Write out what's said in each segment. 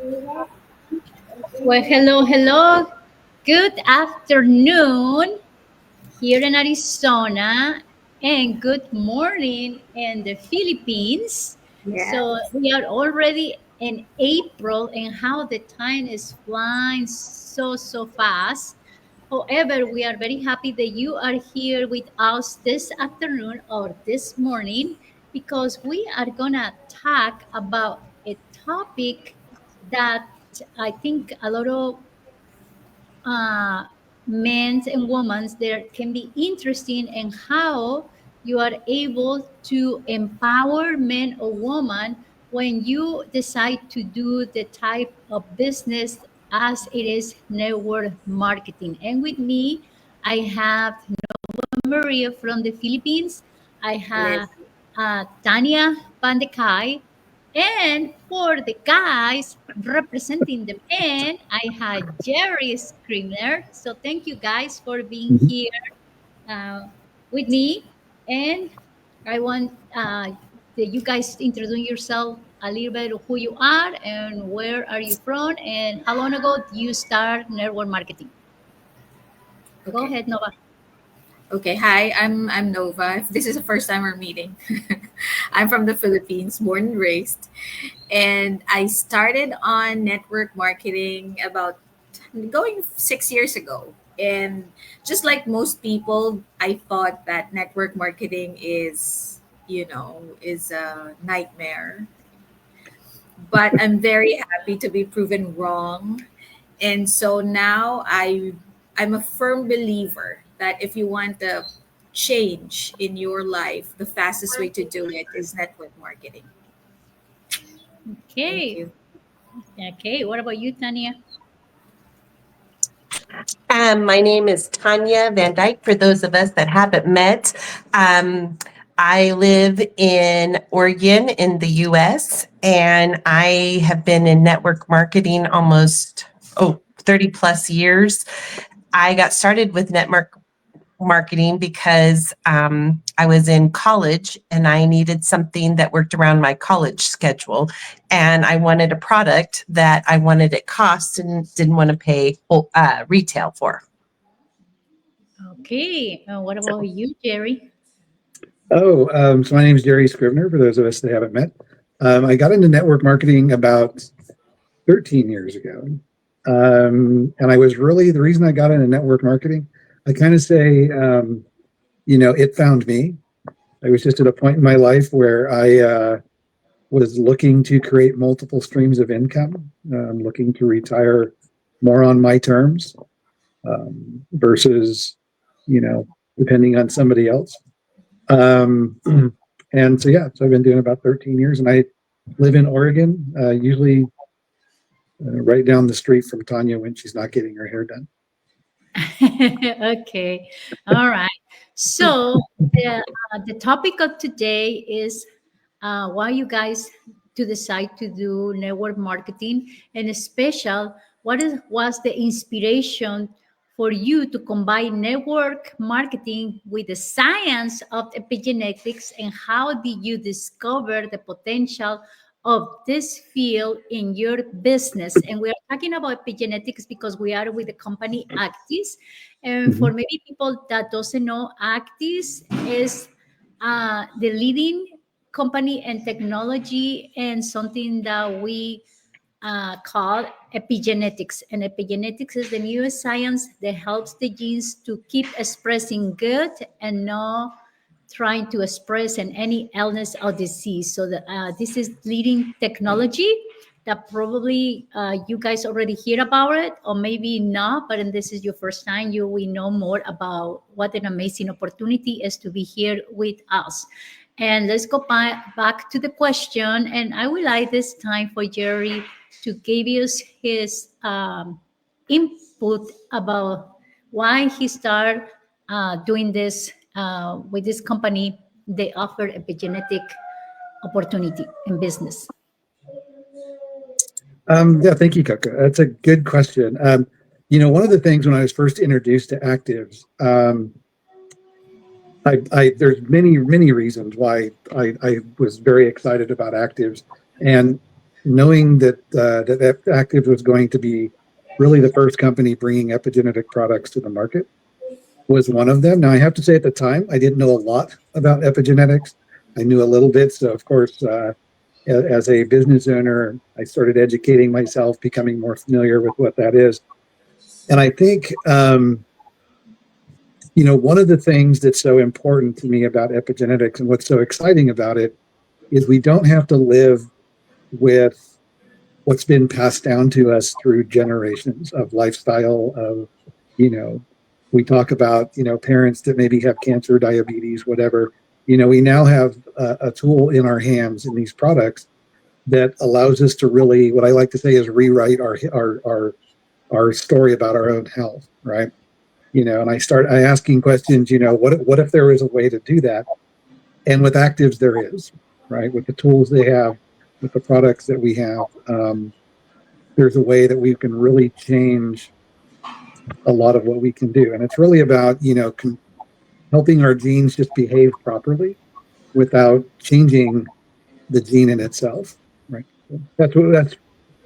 Well, hello, hello. Good afternoon here in Arizona, and good morning in the Philippines. So Yes. we are already in April, and how the time is flying so fast. However, we are very happy that you are here with us this afternoon or this morning because we are gonna talk about a topic that I think a lot of uh, men and women there can be interesting in how you are able to empower men or women when you decide to do the type of business as it is network marketing. And with me, I have Maria from the Philippines. I Yes. have Tanya Pandekai. And for the guys representing the men, I had Jerry Scrivener. So thank you guys for being Mhm. here with me. And I want that you guys introduce yourself a little bit of who you are and where are you from and how long ago did you start network marketing. Go Okay. ahead, Nova. Okay. Hi, I'm Nova. This is the first time we're meeting. I'm from the Philippines, born and raised, and I started on network marketing about going 6 years ago. And just like most people, I thought that network marketing is a nightmare. But I'm very happy to be proven wrong. And so now I'm a firm believer that if you want a change in your life, the fastest way to do it is network marketing. Thank Okay. you. Okay. What about you, Tanya? My name is Tanya Van Dyke. For those of us that haven't met, um, I live in Oregon in the US, and I have been in network marketing almost 30 plus years. I got started with network marketing because I was in college and I needed something that worked around my college schedule. And I wanted a product that I wanted at cost and didn't want to pay retail for. Okay. What about you, Jerry? So my name is Jerry Scrivener, for those of us that haven't met. I got into network marketing about 13 years ago. And I was really, the reason I got into network marketing, I kind of say, it found me. I was just at a point in my life where I was looking to create multiple streams of income, looking to retire more on my terms versus, you know, depending on somebody else. Um, and so, yeah, so I've been doing about 13 years and I live in Oregon, usually right down the street from Tanya when she's not getting her hair done. Okay. All right. So the topic of today is why you guys to decide to do network marketing, and special was the inspiration for you to combine network marketing with the science of epigenetics, and how did you discover the potential of this field in your business? And we are talking about epigenetics because we are with the company Actis. And for Mhm. maybe people that doesn't know, Actis is the leading company and technology and something that we call epigenetics. And epigenetics is the newest science that helps the genes to keep expressing good and not trying to express in any illness or disease. So this is leading technology that probably you guys already hear about it, or maybe not, but and this is your first time, you will know more about what an amazing opportunity is to be here with us. And let's go back to the question. And I would like this time for Jerry to give us his input about why he started doing this with this company. They offer epigenetic opportunity in business. Yeah, thank you, Coco. That's a good question. One of the things when I was first introduced to actives, there's many reasons why I was very excited about actives, and knowing that Active was going to be really the first company bringing epigenetic products to the market was one of them. Now, I have to say at the time, I didn't know a lot about epigenetics. I knew a little bit. So, of course, as a business owner, I started educating myself, becoming more familiar with what that is. And I think, one of the things that's so important to me about epigenetics and what's so exciting about it is we don't have to live with what's been passed down to us through generations of lifestyle of, we talk about, parents that maybe have cancer, diabetes, whatever. We now have a tool in our hands in these products that allows us to really, what I like to say is rewrite our story about our own health, right? And I asking questions, what if there was a way to do that? And with Actives, there is, right? With the tools they have, with the products that we have, there's a way that we can really change a lot of what we can do. And it's really about, helping our genes just behave properly without changing the gene in itself, right? That's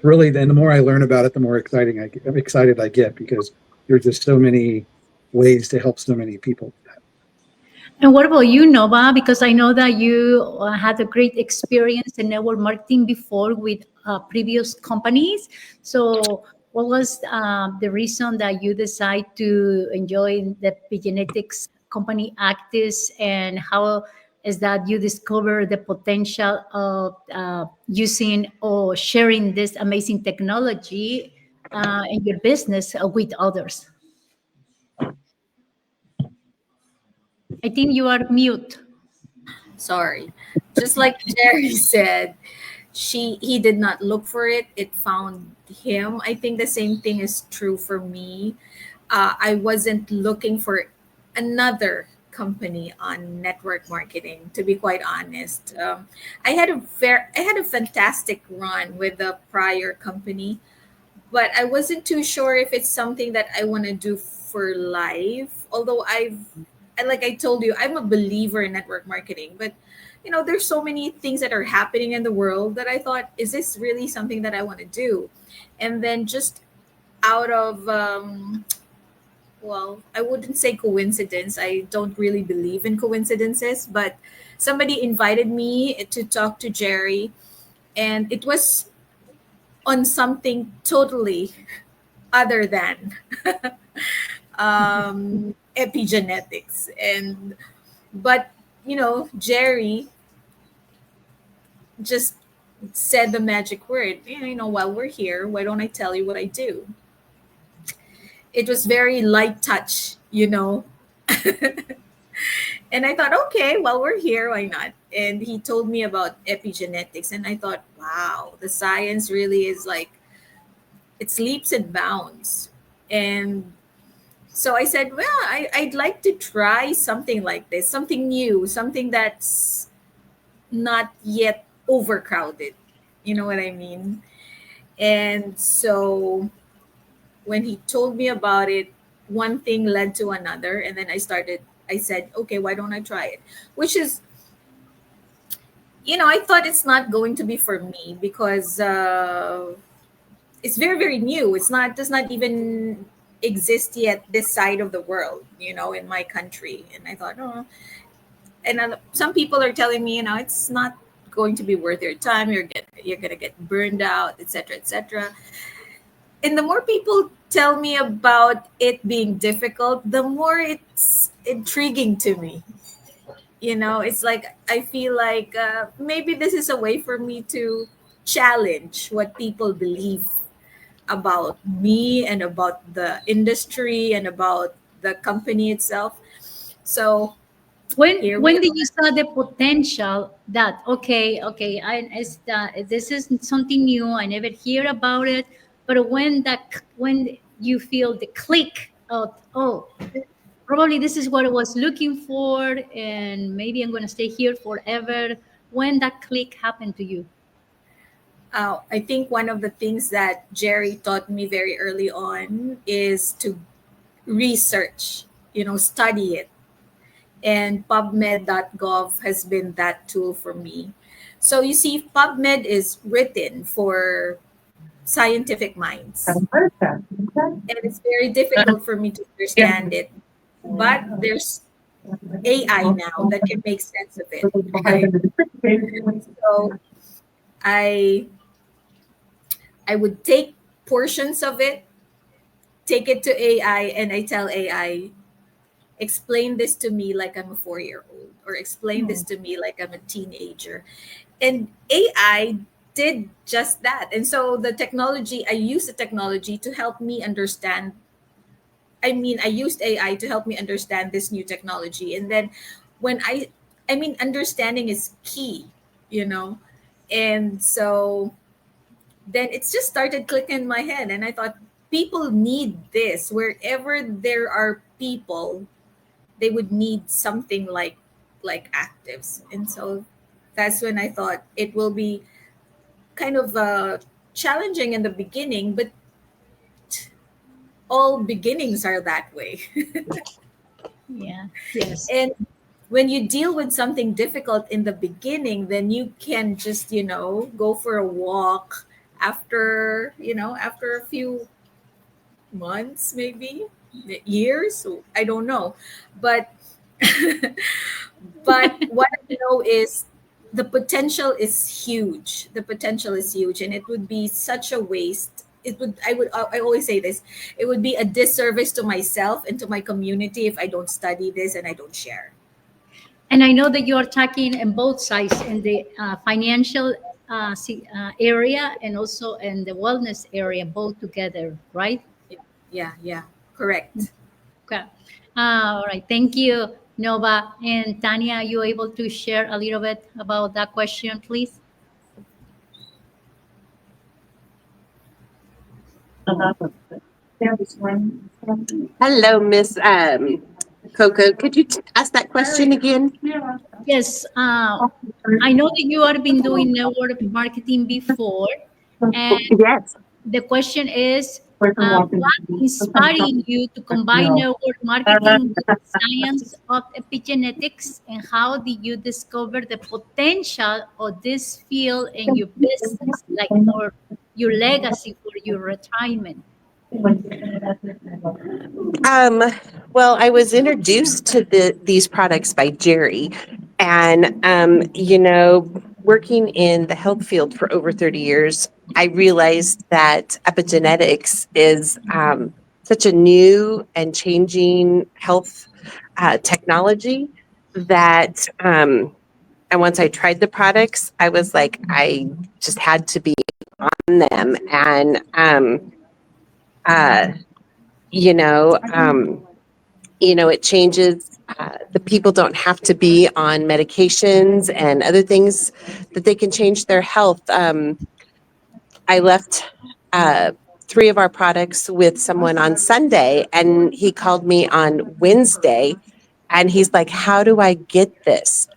really, then the more I learn about it, the more excited I get because there's just so many ways to help so many people. And what about you, Nova? Because I know that you had a great experience in network marketing before with previous companies. So, what was the reason that you decide to enjoy the epigenetics company Actis, and how is that you discover the potential of using or sharing this amazing technology in your business with others? I think you are mute. Sorry. Just like Jerry said, he did not look for it, it found him. I think the same thing is true for me. I wasn't looking for another company on network marketing, to be quite honest. I had a fantastic run with the prior company, but I wasn't too sure if it's something that I want to do for life. Although like I told you, I'm a believer in network marketing, but there's so many things that are happening in the world that I thought, is this really something that I want to do? And then just out of, well, I wouldn't say coincidence. I don't really believe in coincidences, but somebody invited me to talk to Jerry, and it was on something totally other than epigenetics. But Jerry just said the magic word. While we're here, why don't I tell you what I do? It was very light touch. And I thought, okay, while we're here, why not? And he told me about epigenetics, and I thought, wow, the science really is like, it's leaps and bounds. And so I said, well, I'd like to try something like this, something new, something that's not yet overcrowded. You know what I mean? And so when he told me about it, one thing led to another. And then I said, okay, why don't I try it? Which is, I thought it's not going to be for me because it's very, very new. Does not even exist yet this side of the world, in my country. And I thought, oh, and some people are telling me, it's not going to be worth your time. You're gonna get burned out, etc., etc. And the more people tell me about it being difficult, the more it's intriguing to me. It's like I feel like maybe this is a way for me to challenge what people believe about me and about the industry and about the company itself. So When did you saw the potential that this is something new, I never hear about it, but when you feel the click of, oh, probably this is what I was looking for, and maybe I'm going to stay here forever, when that click happened to you? I think one of the things that Jerry taught me very early on is to research, study it. And PubMed.gov has been that tool for me. So you see, PubMed is written for scientific minds, and it's very difficult for me to understand it. But there's AI now that can make sense of it, right? So I I would take portions of it, take it to AI, and I tell AI, explain this to me like I'm a 4 year old, or explain this to me like I'm a teenager. And AI did just that. And so I use the technology to help me understand. I used AI to help me understand this new technology. And then when understanding is key, you know? And so then it's just started clicking in my head. And I thought, people need this. Wherever there are people, they would need something like actives. And so that's when I thought it will be kind of challenging in the beginning, but all beginnings are that way. Yeah. Yes. And when you deal with something difficult in the beginning, then you can just, go for a walk after a few months, maybe years. I don't know. But but what I know is the potential is huge. The potential is huge, and it would be such a waste. I always say this. It would be a disservice to myself and to my community if I don't study this and I don't share. And I know that you are talking in both sides, in the financial area and also in the wellness area, both together, right? Yeah, correct. Okay. All right. Thank you, Nova. And Tanya, are you able to share a little bit about that question, please? Hello, Miss Coco. Could you ask that question again? Yes. I know that you have been doing network marketing before, and Yes. the question is, what inspiring you to combine network marketing with the science of epigenetics, and how did you discover the potential of this field in your business, like for your legacy, for your retirement? Um, well, I was introduced to these products by Jerry, and working in the health field for over 30 years, I realized that epigenetics is such a new and changing health technology that, and once I tried the products, I was like, I just had to be on them, and uh, you know, um, it changes. The people don't have to be on medications and other things that they can change their health. I left three of our products with someone on Sunday, and he called me on Wednesday, and he's like, "How do I get this?"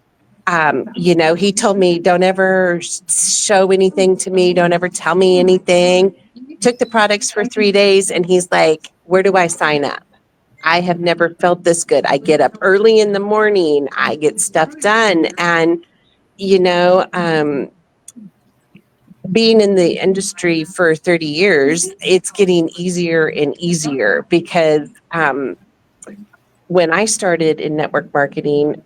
He told me, "Don't ever show anything to me. Don't ever tell me anything." Took the products for 3 days, and he's like, "Where do I sign up? I have never felt this good. I get up early in the morning, I get stuff done." And, you know, um, being in the industry for 30 years, it's getting easier and easier because when I started in network marketing,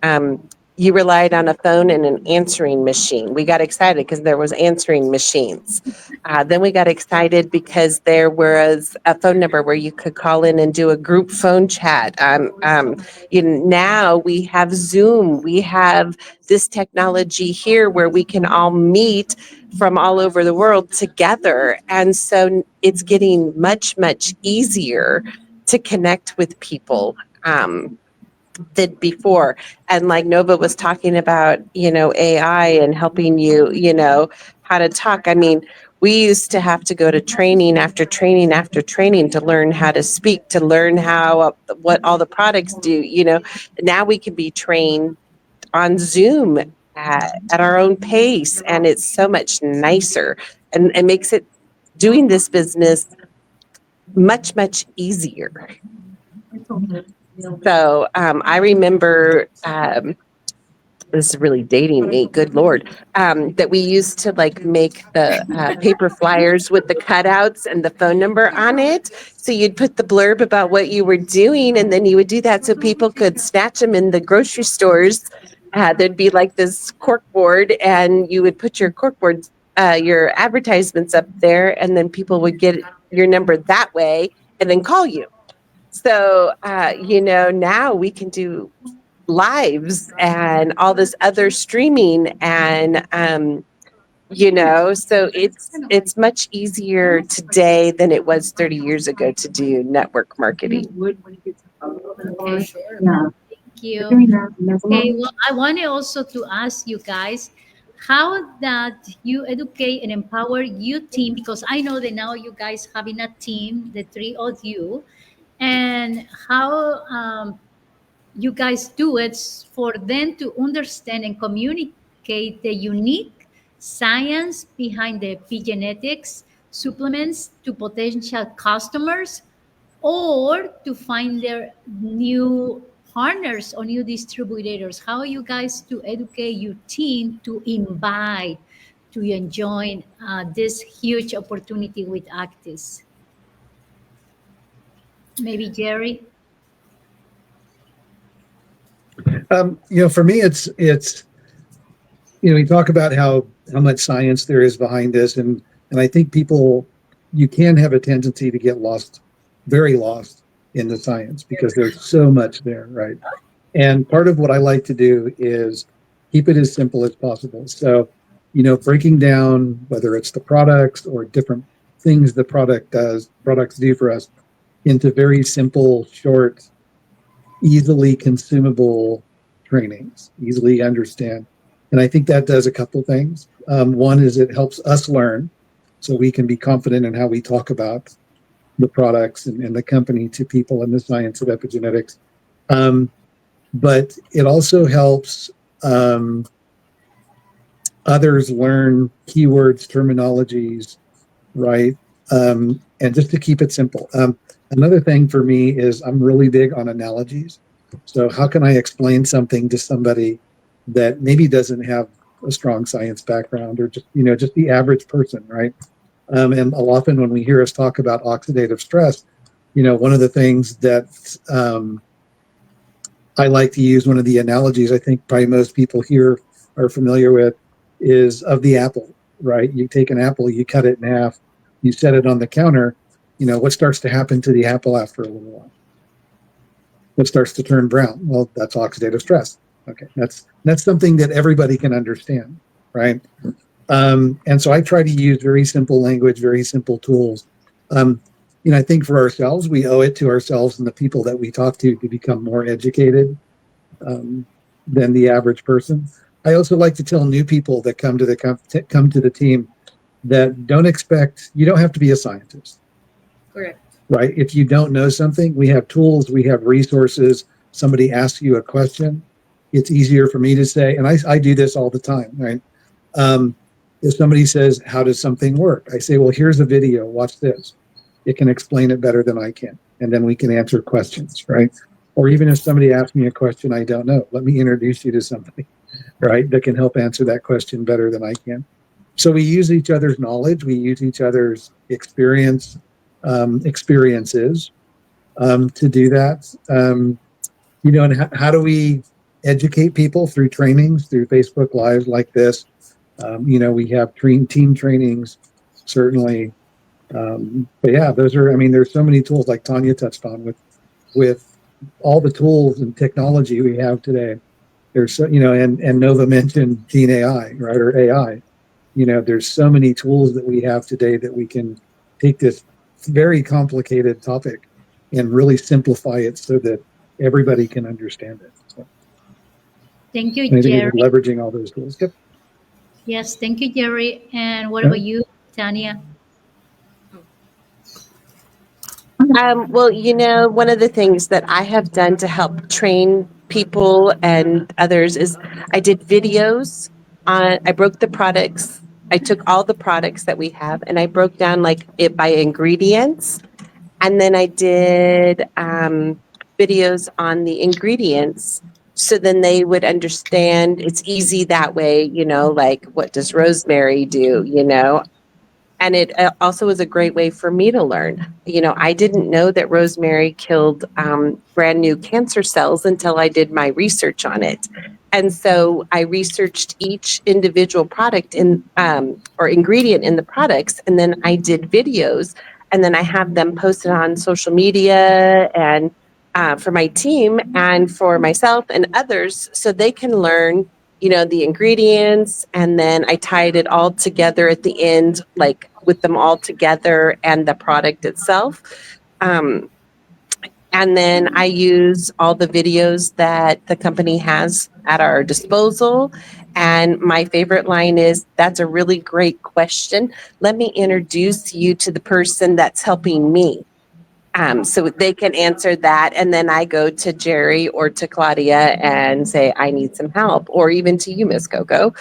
you relied on a phone and an answering machine. We got excited because there was answering machines. Then we got excited because there was a phone number where you could call in and do a group phone chat. Now we have Zoom. We have this technology here where we can all meet from all over the world together. And so it's getting much, much easier to connect with people than before. And like Nova was talking about, AI and helping you, how to talk. I mean, we used to have to go to training after training after training to learn how to speak, to learn how what all the products do. Now we can be trained on Zoom at our own pace, and it's so much nicer, and it makes it doing this business much, much easier. So I remember this is really dating me, good Lord, that we used to like make the paper flyers with the cutouts and the phone number on it. So you'd put the blurb about what you were doing, and then you would do that so people could snatch them in the grocery stores. There'd be like this cork board, and you would put your cork board, your advertisements up there, and then people would get your number that way and then call you. So, now we can do lives and all this other streaming and, so it's much easier today than it was 30 years ago to do network marketing. Okay. Thank you. Okay, well, I wanted also to ask you guys how that you educate and empower your team, because I know that now you guys having a team, the three of you, and how you guys do it for them to understand and communicate the unique science behind the epigenetics supplements to potential customers or to find their new partners or new distributors. How you guys to educate your team to invite to enjoy this huge opportunity with Actis? Maybe Jerry. For me, it's we talk about how much science there is behind this, and I think you can have a tendency to get lost, very lost in the science because there's so much there, right? And part of what I like to do is keep it as simple as possible. So, breaking down whether it's the products or different things the products do for us into very simple, short, easily consumable trainings, easily understand. And I think that does a couple things. One is it helps us learn so we can be confident in how we talk about the products and the company to people in the science of epigenetics. But it also helps others learn keywords, terminologies, right? And just to keep it simple. Another thing for me is I'm really big on analogies. So how can I explain something to somebody that maybe doesn't have a strong science background or just the average person, right? And often when we hear us talk about oxidative stress, one of the things that I like to use, one of the analogies I think probably most people here are familiar with, is of the apple, right? You take an apple, you cut it in half, you set it on the counter, what starts to happen to the apple after a little while? It starts to turn brown. Well, that's oxidative stress. Okay, that's something that everybody can understand, right? And so I try to use very simple language, very simple tools. I think for ourselves, we owe it to ourselves and the people that we talk to become more educated than the average person. I also like to tell new people that come to the team that you don't have to be a scientist. Correct. Right? If you don't know something, we have tools, we have resources. Somebody asks you a question, it's easier for me to say, and I do this all the time, right? If somebody says, how does something work? I say, well, here's a video, watch this. It can explain it better than I can. And then we can answer questions, right? Or even if somebody asks me a question I don't know, let me introduce you to somebody, right, that can help answer that question better than I can. So we use each other's knowledge, we use each other's experiences to do that. And how do we educate people? Through trainings, through Facebook Lives like this. We have team trainings, certainly. But yeah, there's so many tools like Tanya touched on with all the tools and technology we have today. There's and Nova mentioned Gene AI, right, or AI. There's so many tools that we have today that we can take this very complicated topic and really simplify it so that everybody can understand it. So, thank you, I think Jerry. we're leveraging all those tools. Yep. Yes, thank you, Jerry. And what about you, Tanya? Well, one of the things that I have done to help train people and others is I did videos I broke the products. I took all the products that we have and I broke down like it by ingredients. And then I did videos on the ingredients So then they would understand it's easy that way, like what does rosemary do, And it also was a great way for me to learn. I didn't know that rosemary killed brand new cancer cells until I did my research on it. And so I researched each individual product or ingredient in the products, and then I did videos, and then I have them posted on social media and for my team and for myself and others, so they can learn the ingredients, and then I tied it all together at the end, like with them all together and the product itself. And then I use all the videos that the company has at our disposal. And my favorite line is, "That's a really great question. Let me introduce you to the person that's helping me." So they can answer that. And then I go to Jerry or to Claudia and say, "I need some help," or even to you, Miss Coco,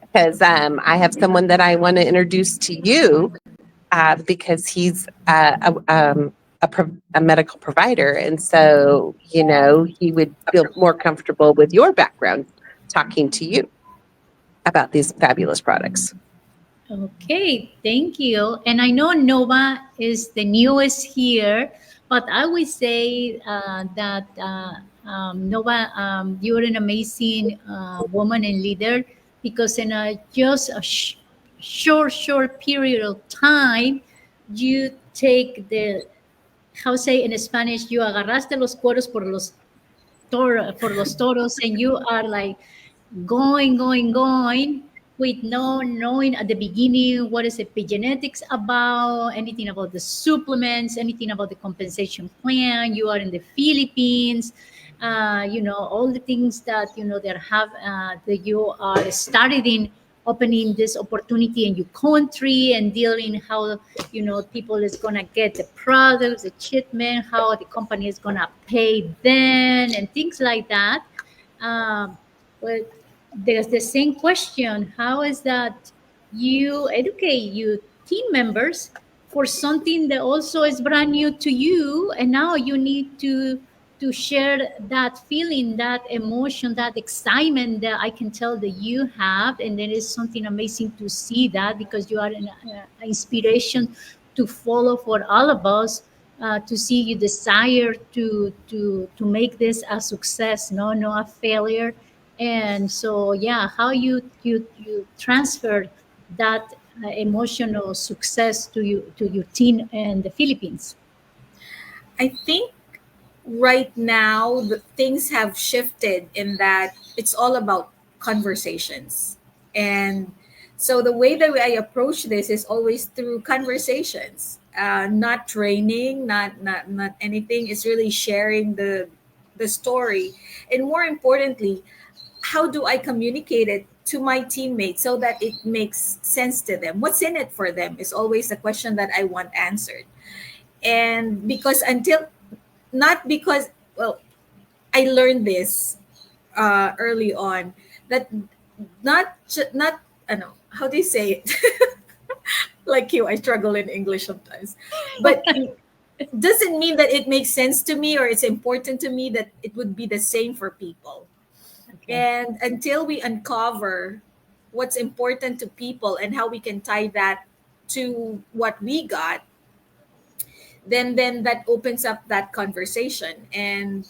because I have someone that I want to introduce to you because he's a medical provider. And so, he would feel more comfortable with your background talking to you about these fabulous products. Okay, thank you. And I know Nova is the newest here, but I would say that Nova, you're an amazing woman and leader, because in just a short period of time, you take how say in Spanish, you agarraste los cueros por los toros, and you are like going with no knowing at the beginning what is epigenetics about, anything about the supplements, anything about the compensation plan. You are in the Philippines, all the things that that have that you are studying, opening this opportunity in your country and dealing how people is gonna get the products, the shipment, how the company is gonna pay them, and things like that. But there's the same question: how is that you educate your team members for something that also is brand new to you, and now you need to share that feeling, that emotion, that excitement that I can tell that you have. And it is something amazing to see that, because you are an inspiration to follow for all of us, to see you desire to make this a success, no a failure. And so, yeah, how you transfer that emotional success to your team in the Philippines. I think right now the things have shifted in that it's all about conversations. And so the way that I approach this is always through conversations, not training, not anything. It's really sharing the story, and more importantly, how do I communicate it to my teammates so that it makes sense to them? What's in it for them is always the question that I want answered. And because until not because well I learned this early on, that not I know how do you say it. Like you, I struggle in English sometimes, but it doesn't mean that it makes sense to me or it's important to me that it would be the same for people. Okay. And until we uncover what's important to people and how we can tie that to what we got, then that opens up that conversation. And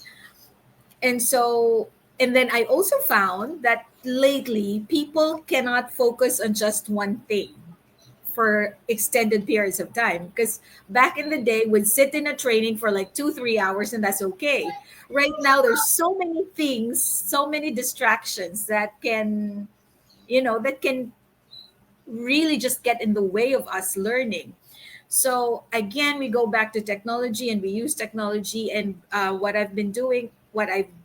then I also found that lately people cannot focus on just one thing for extended periods of time, because back in the day we'd sit in a training for like 2-3 hours and that's okay. Right now there's so many things, so many distractions that can really just get in the way of us learning. So again, we go back to technology and we use technology. And what I've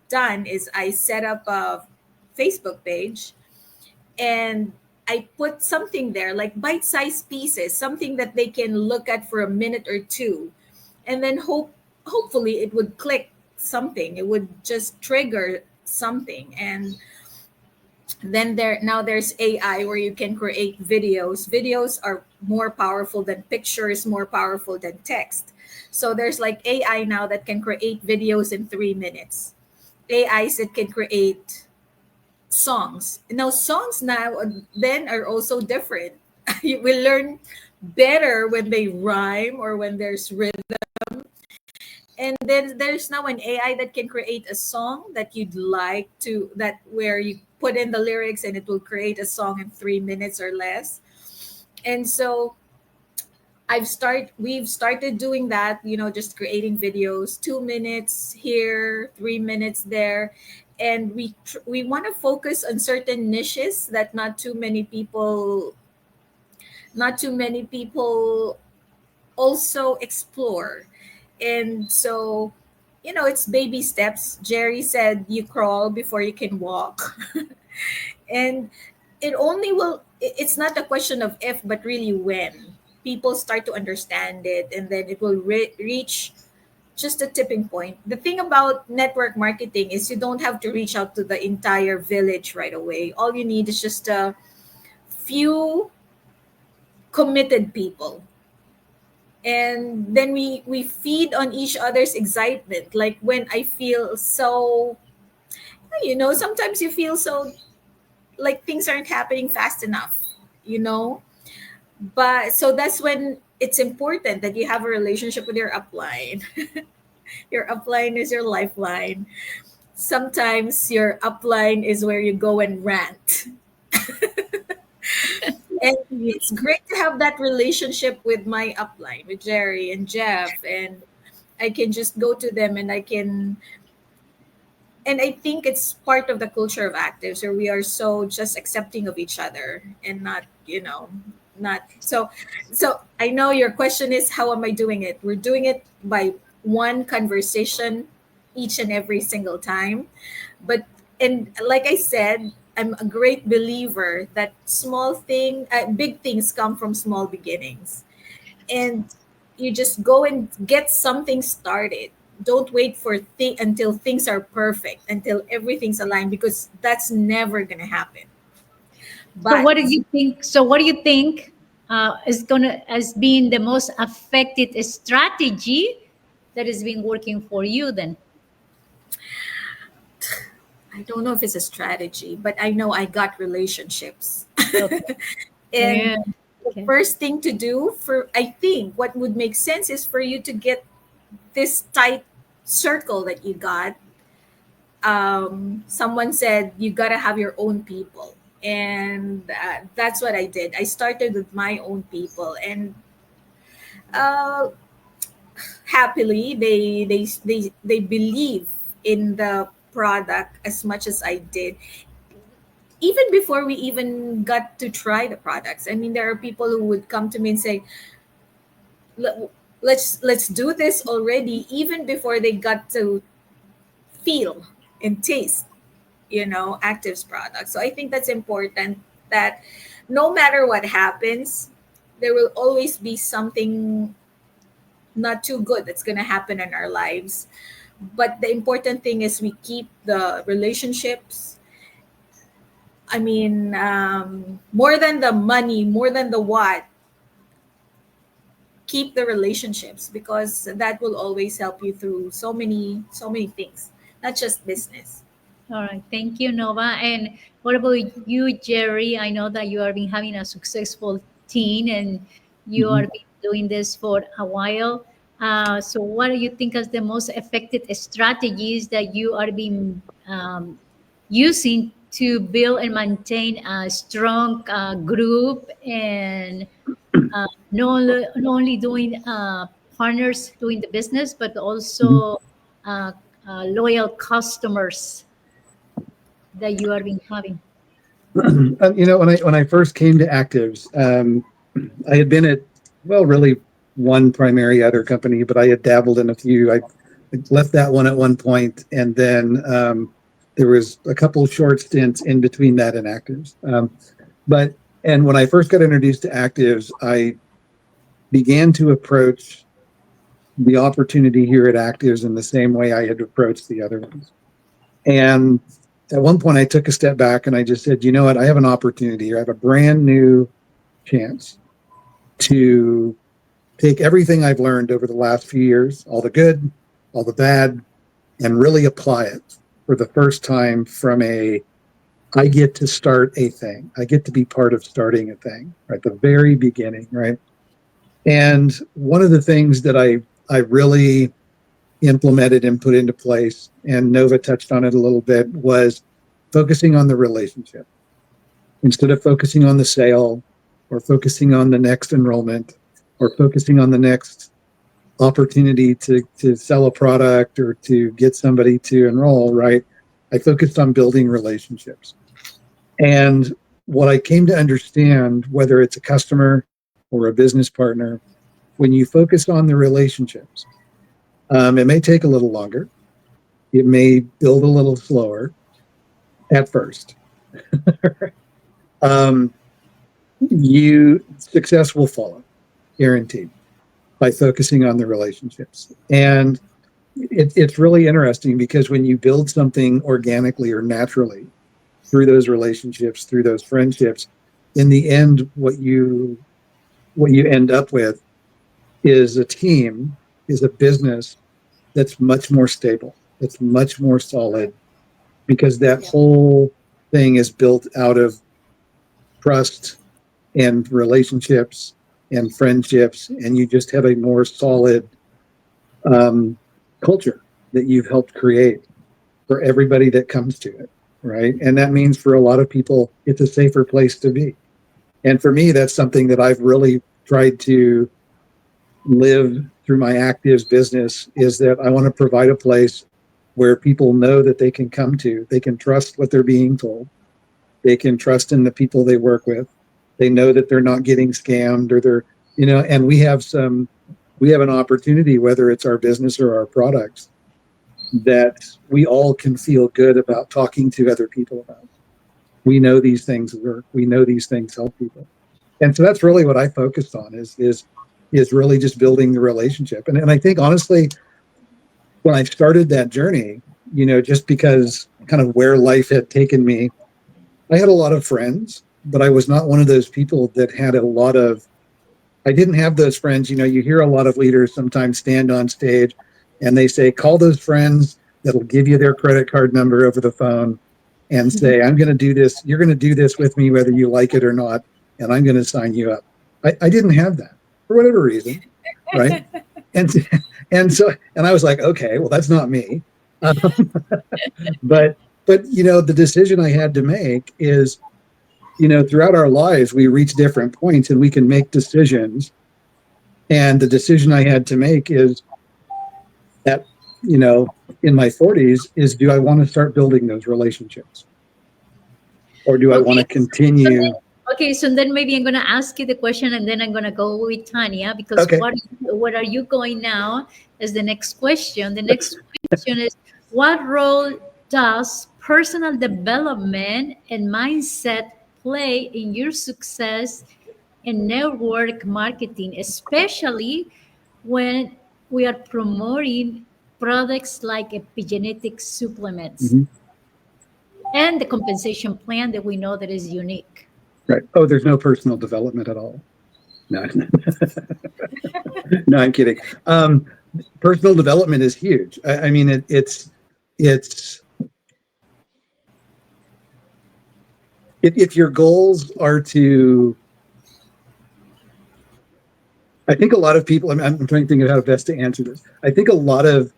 done is I set up a Facebook page, and I put something there like bite-sized pieces, something that they can look at for a minute or two, and then hopefully it would click something. It would just trigger something. And then there's AI where you can create videos. Videos are more powerful than pictures, more powerful than text. So there's like AI now that can create videos in 3 minutes. AIs that can create songs. Now, songs now then are also different. You will learn better when they rhyme or when there's rhythm. And then there's now an AI that can create a song that you'd like to, that where you put in the lyrics and it will create a song in 3 minutes or less. And so we've started doing that, just creating videos, 2 minutes here, 3 minutes there. And we want to focus on certain niches that not too many people also explore. And so, it's baby steps. Jerry said you crawl before you can walk. And it's not a question of if, but really when people start to understand it, and then it will reach just a tipping point. The thing about network marketing is you don't have to reach out to the entire village right away. All you need is just a few committed people. And then we feed on each other's excitement. Like when I feel so, sometimes you feel so like things aren't happening fast enough, but so that's when it's important that you have a relationship with your upline. Your upline is your lifeline. Sometimes your upline is where you go and rant. And it's great to have that relationship with my upline, with Jerry and Jeff, and I can just go to them and I think it's part of the culture of Actives where we are so just accepting of each other and not so I know your question is how am I doing it? We're doing it by one conversation each and every single time. And like I said, I'm a great believer that big things come from small beginnings. And you just go and get something started. Don't wait until things are perfect, until everything's aligned, because that's never going to happen. So what do you think? Is gonna as being the most effective strategy that has been working for you then? I don't know if it's a strategy, but I know I got relationships. Okay. And Yeah. the Okay. first thing to do I think what would make sense is for you to get this tight circle that you got. Someone said you got to have your own people. And that's what I did. I started with my own people. And uh, happily, they believe in the product as much as I did, even before we even got to try the products. I mean, there are people who would come to me and say, let's do this already," even before they got to feel and taste, Active's products. So I think that's important, that no matter what happens, there will always be something not too good that's going to happen in our lives. But the important thing is we keep the relationships. I mean, more than the money, more than the what, keep the relationships, because that will always help you through so many things, not just business. All right. Thank you, Nova. And what about you, Jerry? I know that you have been having a successful team and you Mhm. are been doing this for a while. So what do you think is the most effective strategies that you are being using to build and maintain a strong group and not only doing partners doing the business, but Mhm. also uh, loyal customers that you are been having? When I first came to Actives, I had been at, well, really one primary other company, but I had dabbled in a few. I left that one at one point, and then there was a couple short stints in between that and Actives. And when I first got introduced to Actives, I began to approach the opportunity here at Actives in the same way I had approached the other ones. And at one point, I took a step back and I just said, you know what? I have an opportunity here. I have a brand new chance to take everything I've learned over the last few years, all the good, all the bad, and really apply it for the first time from I get to start a thing. I get to be part of starting a thing, right? The very beginning, right? And one of the things that I really implemented and put into place, and Nova touched on it a little bit, was focusing on the relationship. Instead of focusing on the sale or focusing on the next enrollment or focusing on the next opportunity to sell a product or to get somebody to enroll, right? I focused on building relationships. And what I came to understand, whether it's a customer or a business partner, when you focus on the relationships, it may take a little longer. It may build a little slower at first. Success will follow, guaranteed, by focusing on the relationships. And it's really interesting because when you build something organically or naturally through those relationships, through those friendships, in the end, what you end up with is a team, is a business that's much more stable, that's much more solid, because that whole thing is built out of trust and relationships and friendships, and you just have a more solid culture that you've helped create for everybody that comes to it, right? And that means for a lot of people, it's a safer place to be. And for me, that's something that I've really tried to live through my actives business, is that I want to provide a place where people know that they can come to, they can trust what they're being told, they can trust in the people they work with, they know that they're not getting scammed, or they're, and we have an opportunity, whether it's our business or our products, that we all can feel good about talking to other people about. We know these things work, we know these things help people. And so that's really what I focused on, is really just building the relationship. And I think, honestly, when I started that journey, just because kind of where life had taken me, I had a lot of friends, but I was not one of those people that had I didn't have those friends. You hear a lot of leaders sometimes stand on stage and they say, call those friends that'll give you their credit card number over the phone and say, I'm going to do this. You're going to do this with me, whether you like it or not, and I'm going to sign you up. I didn't have that for whatever reason, right? And I was like, okay, well, that's not me. But the decision I had to make is, throughout our lives, we reach different points and we can make decisions. And the decision I had to make is that, in my 40s, is, do I want to start building those relationships? Or do I want to continue? Okay, so then maybe I'm going to ask you the question, and then I'm going to go with Tanya, because Okay. what are you going now is the next question. The next question is, what role does personal development and mindset play in your success in network marketing, especially when we are promoting products like epigenetic supplements and the compensation plan that we know that is unique? Right. Oh, there's no personal development at all. No, no, I'm kidding. Personal development is huge. I mean, it's if your goals are to, I think a lot of people, I'm trying to think of how best to answer this. I think a lot of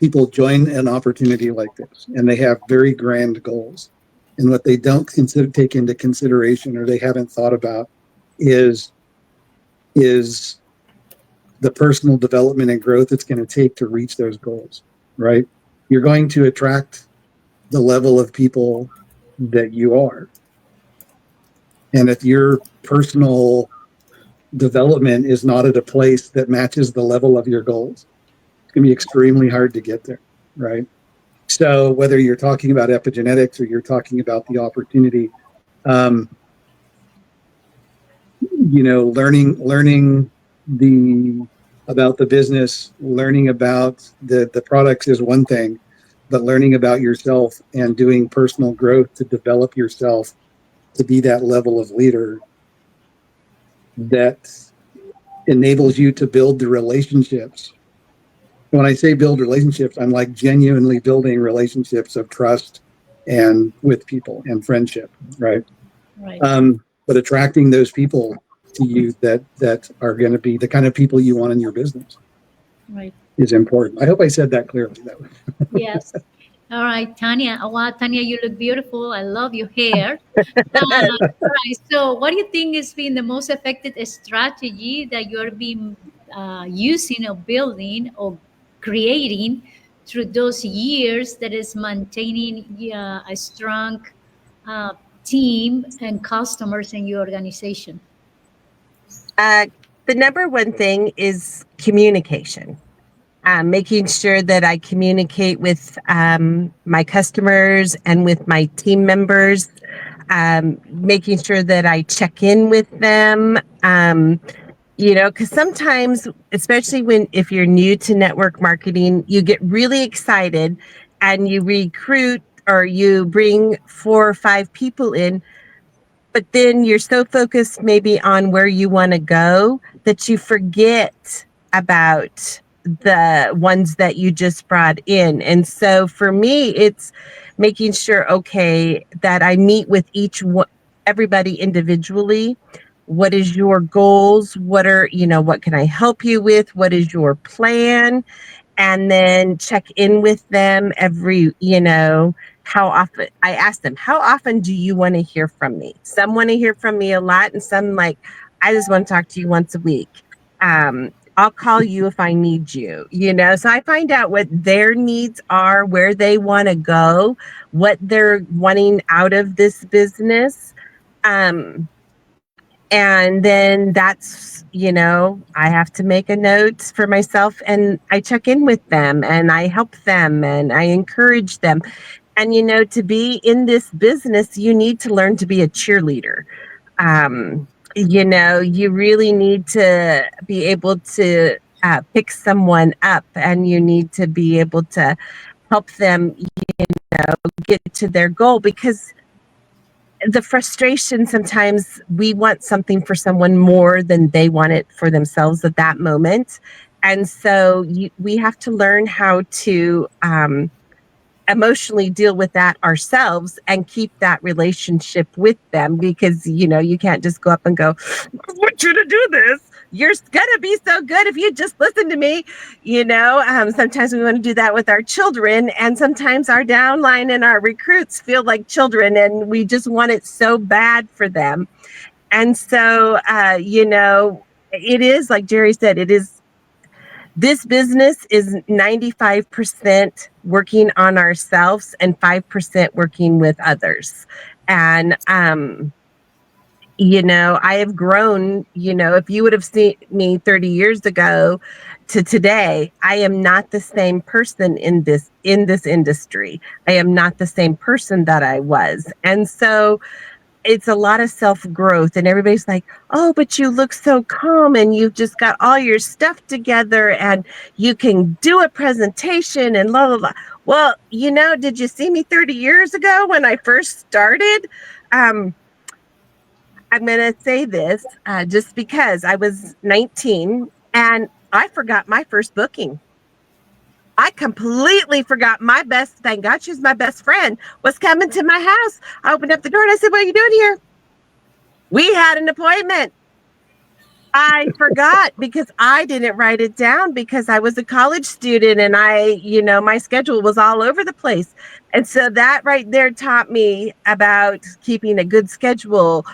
people join an opportunity like this and they have very grand goals. And what they don't take into consideration, or they haven't thought about, is the personal development and growth it's going to take to reach those goals, right? You're going to attract the level of people that you are. And if your personal development is not at a place that matches the level of your goals, it's going to be extremely hard to get there, right? So whether you're talking about epigenetics or you're talking about the opportunity, learning about the business, learning about the products is one thing, but learning about yourself and doing personal growth to develop yourself to be that level of leader that enables you to build the relationships When I say build relationships, I'm like genuinely building relationships of trust and with people and friendship, right? Right. But attracting those people to you that are going to be the kind of people you want in your business Right. is important. I hope I said that clearly. Yes. All right, Tanya. Oh, wow, Tanya, you look beautiful. I love your hair. All right. So, what do you think has been the most effective strategy that you are being using or building or creating through those years that is maintaining a strong uh, team and customers in your organization? Uh, the number one thing is communication. Making sure that I communicate with my customers and with my team members, making sure that I check in with them. Because sometimes, especially if you're new to network marketing, you get really excited and you recruit or you bring 4 or 5 people in, but then you're so focused maybe on where you want to go that you forget about the ones that you just brought in. And so for me, it's making sure, okay, that I meet with everybody individually. What is your goals? What can I help you with? What is your plan? And then check in with them how often. I ask them, how often do you want to hear from me? Some want to hear from me a lot, and some like, I just want to talk to you once a week. I'll call you if I need you, so I find out what their needs are, where they want to go, what they're wanting out of this business. And then I have to make a note for myself, and I check in with them and I help them and I encourage them. And, to be in this business, you need to learn to be a cheerleader. You really need to be able to pick someone up, and you need to be able to help them, get to their goal, because the frustration, sometimes we want something for someone more than they want it for themselves at that moment. And so we have to learn how to emotionally deal with that ourselves and keep that relationship with them, because you can't just go up and go, I want you to do this, you're gonna be so good if you just listen to me. Sometimes we want to do that with our children, and sometimes our downline and our recruits feel like children, and we just want it so bad for them. And so it is like Jerry said, this business is 95% working on ourselves and 5% working with others. And, I have grown, if you would have seen me 30 years ago to today, I am not the same person in this industry. I am not the same person that I was. And so it's a lot of self-growth, and everybody's like, oh, but you look so calm and you've just got all your stuff together and you can do a presentation and blah, blah, blah. Well, did you see me 30 years ago when I first started? I'm going to say this just because I was 19 and I forgot my first booking. I completely forgot thank God she's my best friend, was coming to my house. I opened up the door and I said, what are you doing here? We had an appointment. I forgot because I didn't write it down because I was a college student and my schedule was all over the place. And so that right there taught me about keeping a good schedule,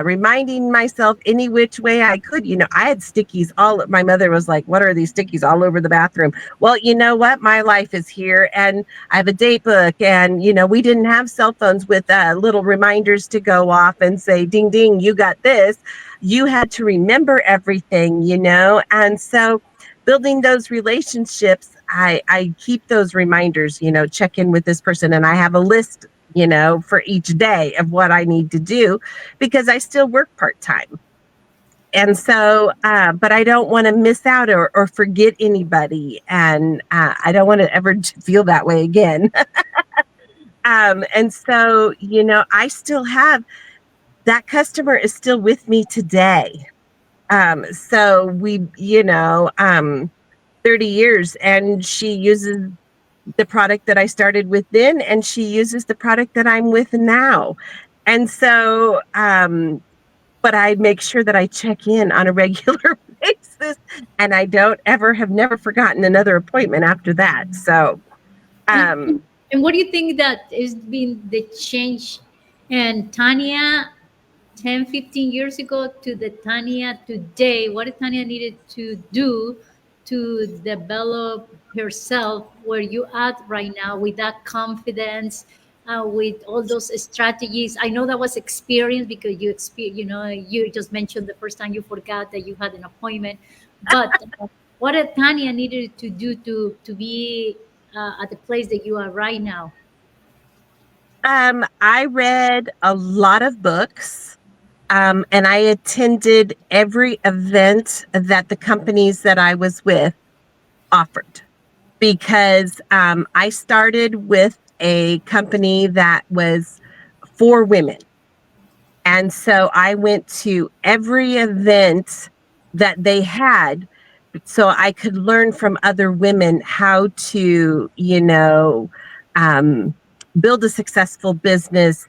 reminding myself any which way I could. I had stickies my mother was like, what are these stickies all over the bathroom? Well, you know what? My life is here, and I have a date book, and, we didn't have cell phones with little reminders to go off and say, ding, ding, you got this. You had to remember everything, and so building those relationships, I keep those reminders, check in with this person, and I have a list, for each day of what I need to do, because I still work part-time. And so, but I don't want to miss out or forget anybody, and I don't want to ever feel that way again. And so, I still have that customer is still with me today. So we, 30 years, and she uses the product that I started with then, and she uses the product that I'm with now. And so, but I make sure that I check in on a regular basis, and I don't ever have never forgotten another appointment after that. So, And what do you think that has been the change in Tanya 10, 15 years ago to the Tanya today? What did Tanya needed to do to develop herself where you at right now with that confidence, with all those strategies? I know that was experience because you just mentioned the first time you forgot that you had an appointment, but what did Tanya needed to do to be at the place that you are right now? I read a lot of books. And I attended every event that the companies that I was with offered, because I started with a company that was for women. And so I went to every event that they had so I could learn from other women how to, um, build a successful business,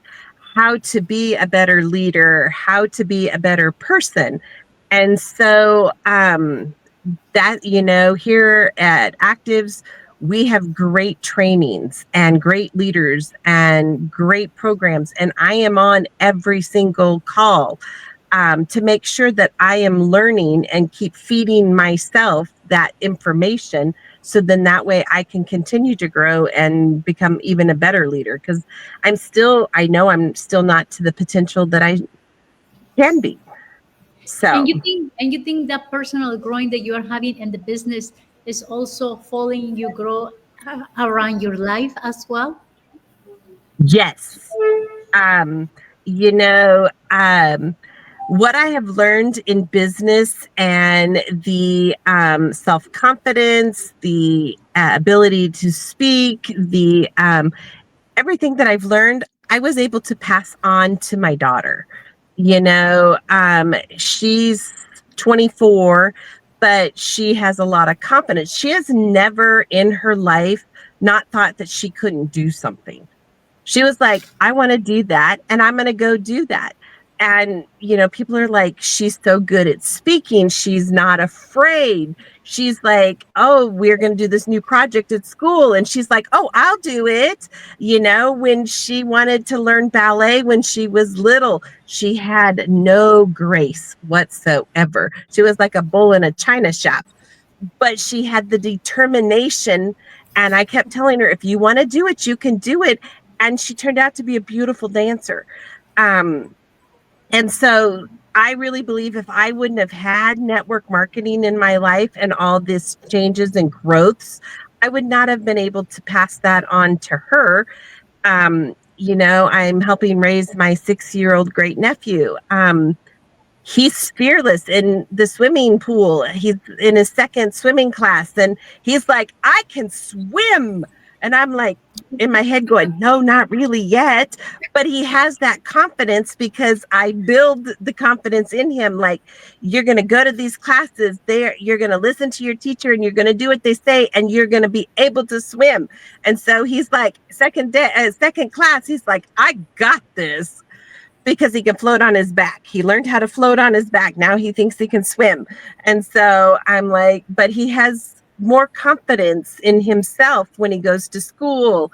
how to be a better leader, how to be a better person. And so that, here at Actives, we have great trainings and great leaders and great programs. And I am on every single call to make sure that I am learning and keep feeding myself that information. So then that way I can continue to grow and become even a better leader. Because I know I'm still not to the potential that I can be. So, And you think that personal growing that you are having in the business is also following you grow around your life as well? yes. Um, you know, um, what I have learned in business and the self confidence, the ability to speak, the everything that I've learned, I was able to pass on to my daughter. She's 24, but she has a lot of confidence. She has never in her life not thought that she couldn't do something. She was like, I want to do that and I'm going to go do that. And, people are like, she's so good at speaking. She's not afraid. She's like, oh, we're going to do this new project at school. And she's like, oh, I'll do it. When she wanted to learn ballet when she was little, she had no grace whatsoever. She was like a bull in a china shop, but she had the determination. And I kept telling her, if you want to do it, you can do it. And she turned out to be a beautiful dancer. And so I really believe if I wouldn't have had network marketing in my life and all this changes and growths, I would not have been able to pass that on to her. I'm helping raise my 6-year-old great nephew. He's fearless in the swimming pool. He's in his second swimming class and he's like, I can swim. And I'm like in my head going, no, not really yet. But he has that confidence because I build the confidence in him. Like, you're going to go to these classes there. You're going to listen to your teacher and you're going to do what they say and you're going to be able to swim. And so he's like second class. He's like, I got this. Because he can float on his back. He learned how to float on his back. Now he thinks he can swim. And so I'm like, but he has more confidence in himself when he goes to school.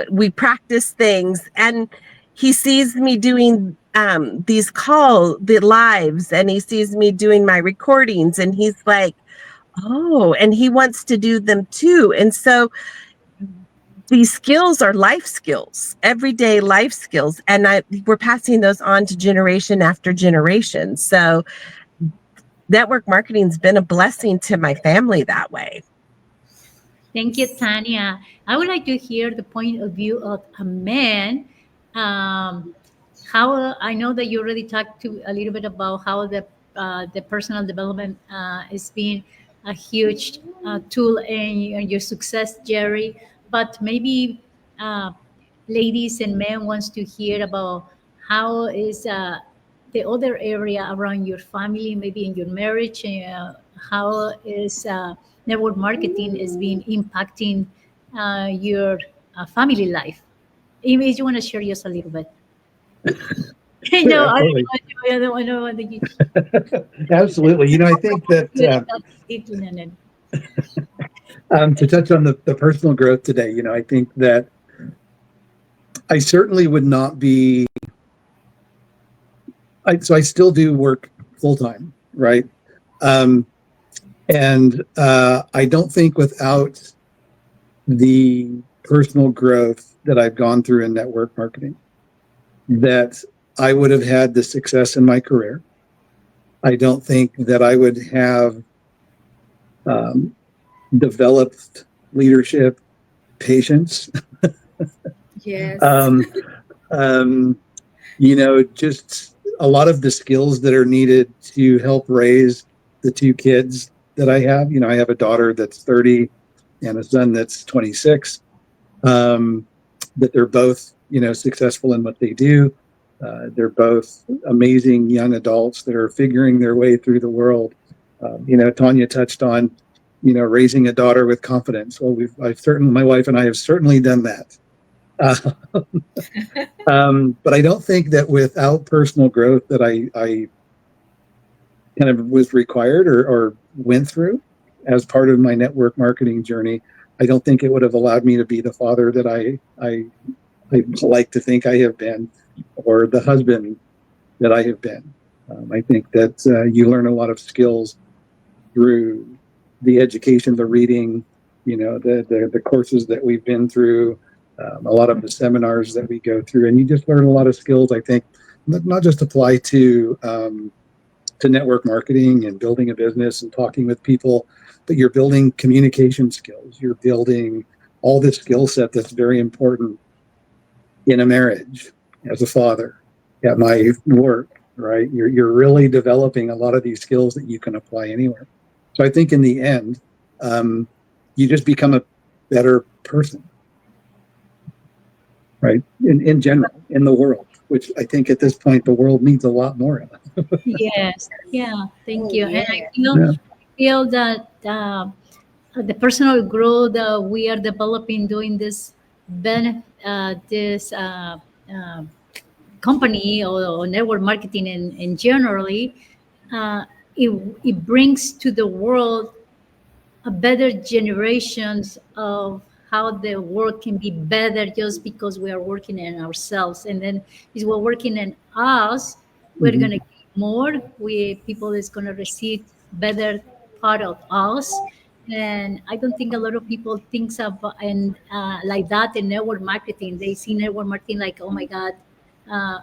We practice things and he sees me doing the lives, and he sees me doing my recordings and he's like, oh, and he wants to do them too. And so these skills are life skills, everyday life skills. And we're passing those on to generation after generation. So network marketing's been a blessing to my family that way. Thank you, Tanya. I would like to hear the point of view of a man. How I know that you already talked to a little bit about how the personal development is being a huge tool in your success, Jerry. But maybe ladies and men wants to hear about how is the other area around your family, maybe in your marriage, how is network marketing is being impacting your family life. If you want to share just a little bit. I Sure, know, absolutely. I know what you Absolutely. I think that to touch on the personal growth today, I think that I certainly would not be, so I still do work full time, right? And I don't think without the personal growth that I've gone through in network marketing, that I would have had the success in my career. I don't think that I would have developed leadership, patience. Yes. Just a lot of the skills that are needed to help raise the two kids that I have. I have a daughter that's 30 and a son that's 26. That they're both, successful in what they do. They're both amazing young adults that are figuring their way through the world. Tanya touched on, raising a daughter with confidence. Well, my wife and I have certainly done that. But I don't think that without personal growth that I kind of was required or went through as part of my network marketing journey, I don't think it would have allowed me to be the father that I like to think I have been, or the husband that I have been. I think that you learn a lot of skills through the education, the reading, the courses that we've been through, a lot of the seminars that we go through, and you just learn a lot of skills. I think not just apply to network marketing and building a business and talking with people, but you're building communication skills. You're building all this skill set that's very important in a marriage, as a father, at my work, right? You're really developing a lot of these skills that you can apply anywhere. So I think in the end, you just become a better person, right? In general, in the world, which I think at this point, the world needs a lot more of. Yes, yeah, thank you. Yeah. And I feel that the personal growth that we are developing doing this this company or network marketing in generally, uh, it, it brings to the world a better generations of how the work can be better just because we are working in ourselves. And then if we're working in us, we're Mhm. going to get more. We people is going to receive better part of us. And I don't think a lot of people thinks about and like that in network marketing. They see network marketing like, oh my God,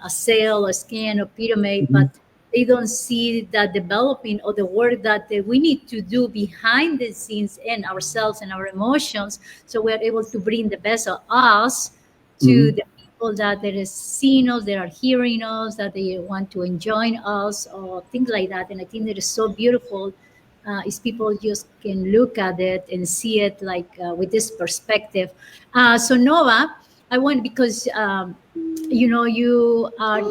a sale, a scan, a pyramid, Mhm. but they don't see the developing or the work that we need to do behind the scenes in ourselves and our emotions, so we're able to bring the best of us to Mhm. the people that are seeing us, that are hearing us, that they want to join us or things like that. And I think that is so beautiful is people just can look at it and see it like with this perspective. So Nova, I want, because you are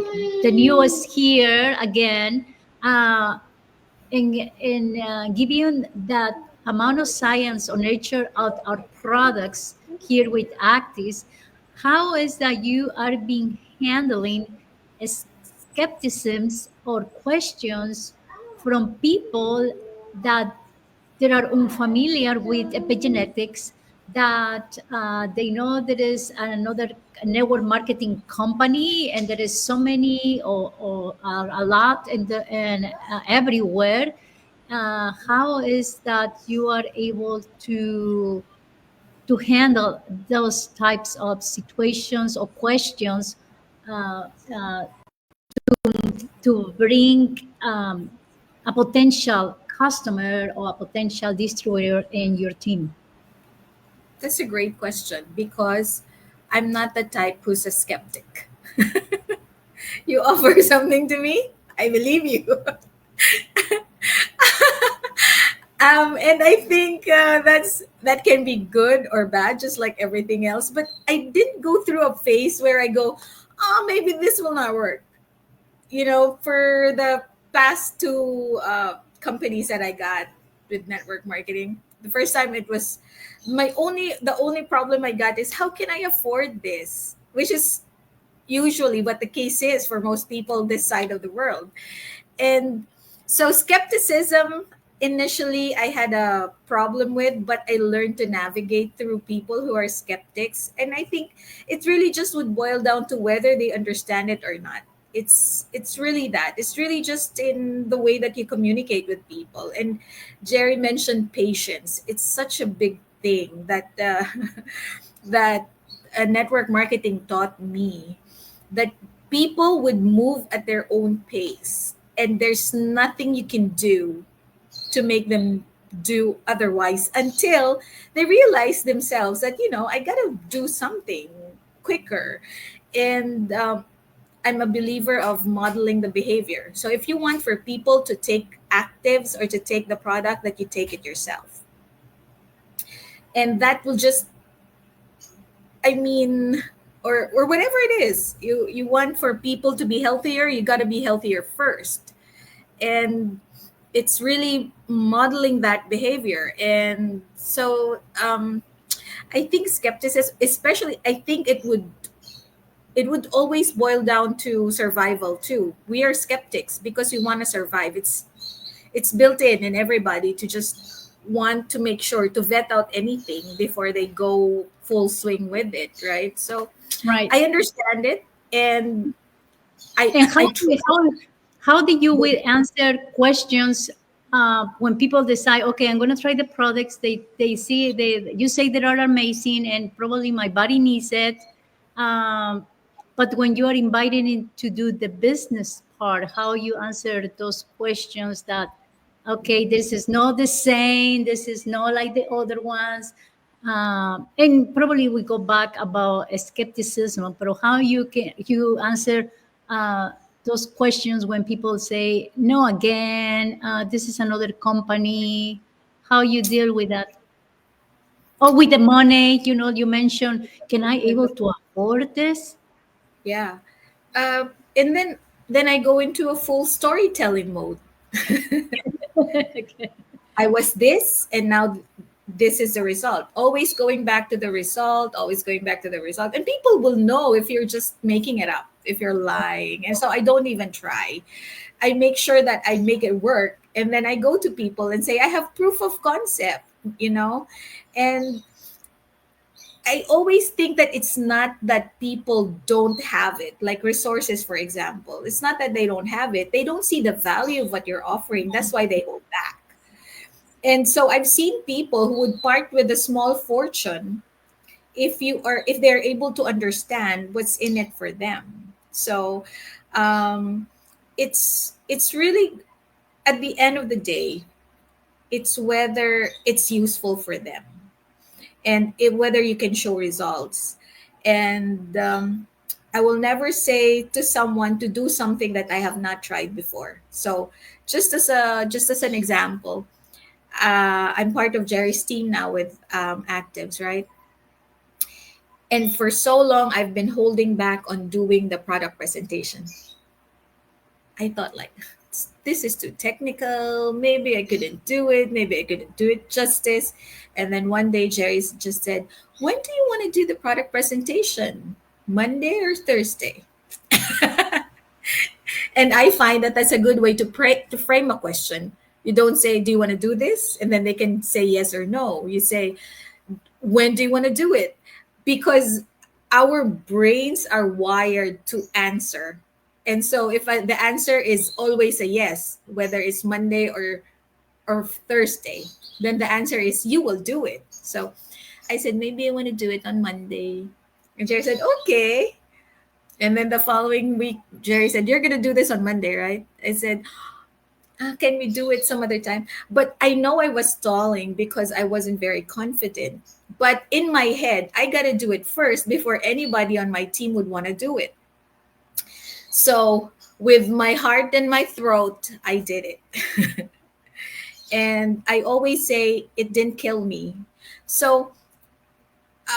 the newest here again, in giving that amount of science or nature of our products here with Actis. How is that you are being handling skepticisms or questions from people that they are unfamiliar with epigenetics, that they know there is another network marketing company and there is so many or a lot and everywhere. How is that you are able to handle those types of situations or questions uh, uh, to bring a potential customer or a potential distributor in your team? That's a great question because I'm not the type who's a skeptic. You offer something to me, I believe you. And I think that can be good or bad, just like everything else. But I did go through a phase where I go, oh, maybe this will not work. For the past two companies that I got, with network marketing. The first time it was the only problem I got is how can I afford this? Which is usually what the case is for most people this side of the world. And so skepticism initially I had a problem with, but I learned to navigate through people who are skeptics. And I think it really just would boil down to whether they understand it or not. It's really that. It's really just in the way that you communicate with people. And Jerry mentioned patience. It's such a big thing that that network marketing taught me, that people would move at their own pace and there's nothing you can do to make them do otherwise until they realize themselves that I gotta do something quicker. And I'm a believer of modeling the behavior. So if you want for people to take actives or to take the product, that you take it yourself, and that will just, I mean, or whatever it is, you want for people to be healthier, you got to be healthier first. And it's really modeling that behavior. And so I think skepticism, especially, I think it would always boil down to survival too. We are skeptics because we want to survive. It's built in everybody to just want to make sure to vet out anything before they go full swing with it, right? So Right. I understand it, and And I try. how did you will answer questions when people decide, okay, I'm going to try the products. They see you say they are amazing, and probably my body needs it. Um, but when you are invited in to do the business part, how you answer those questions that, okay, this is not the same. This is not like the other ones. And probably we go back about skepticism, but how you answer uh, those questions when people say no again, this is another company, how you deal with that, or with the money, you mentioned, can I able to afford this? Yeah. And then I go into a full storytelling mode. Okay. I was this, and now this is the result. Always going back to the result, always going back to the result. And people will know if you're just making it up, if you're lying. And so I don't even try. I make sure that I make it work. And then I go to people and say, I have proof of concept, you know? And I always think that it's not that people don't have it, like resources, for example. It's not that they don't have it. They don't see the value of what you're offering. That's why they hold back. And so I've seen people who would part with a small fortune if they're able to understand what's in it for them. So um, it's really, at the end of the day, it's whether it's useful for them, and whether you can show results. And I will never say to someone to do something that I have not tried before. So just as an example, I'm part of Jerry's team now with actives, right? And for so long, I've been holding back on doing the product presentation. I thought, like, this is too technical. Maybe I couldn't do it. Maybe I couldn't do it justice. And then one day, Jerry just said, when do you want to do the product presentation? Monday or Thursday? And I find that that's a good way to frame a question. You don't say, do you want to do this? And then they can say yes or no. You say, when do you want to do it? Because our brains are wired to answer. And so if the answer is always a yes, whether it's Monday or Thursday, then the answer is you will do it. So I said, maybe I want to do it on Monday. And Jerry said, okay. And then the following week, Jerry said, you're going to do this on Monday, right? I said, can we do it some other time? But I know I was stalling because I wasn't very confident. But in my head, I got to do it first before anybody on my team would want to do it. So with my heart in my throat, I did it. And I always say it didn't kill me. So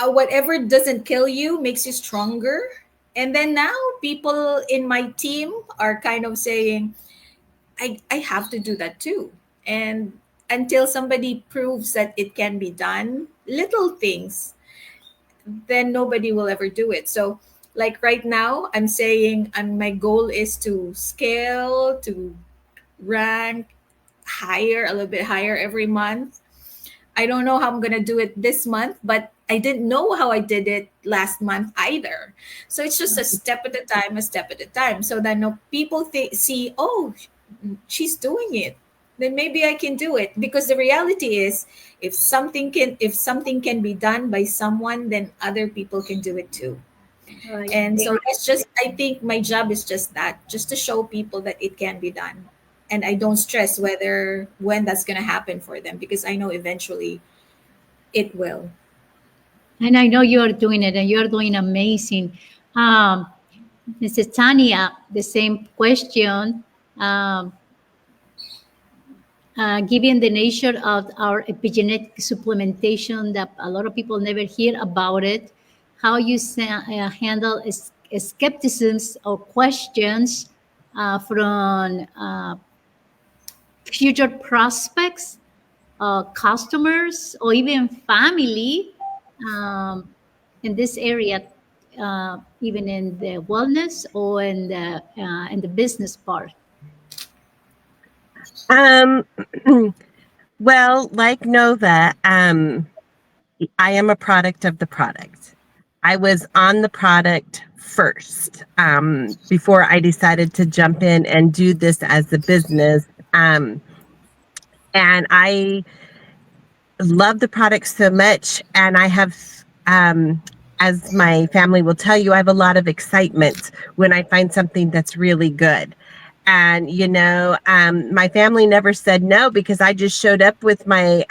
whatever doesn't kill you makes you stronger. And then now people in my team are kind of saying, I have to do that too. And until somebody proves that it can be done, little things, then nobody will ever do it. So, like right now, I'm saying, and my goal is to scale, to rank higher, a little bit higher every month. I don't know how I'm gonna do it this month, but I didn't know how I did it last month either. So it's just a step at a time, a step at a time. So that no people see, oh, she's doing it. Then maybe I can do it. Because the reality is, if something can be done by someone, then other people can do it too. Right. And so that's just, I think my job is just that, just to show people that it can be done. And I don't stress when that's going to happen for them, because I know eventually it will. And I know you're doing it, and you're doing amazing. Mrs. Tanya, the same question. Given the nature of our epigenetic supplementation, that a lot of people never hear about it, how you handle skepticisms or questions from future prospects, customers, or even family in this area, even in the wellness or in the business part. Well, like Nova, I am a product of the product. I was on the product first before I decided to jump in and do this as a business. And I love the product so much. And I have, as my family will tell you, I have a lot of excitement when I find something that's really good. And, my family never said no, because I just showed up with my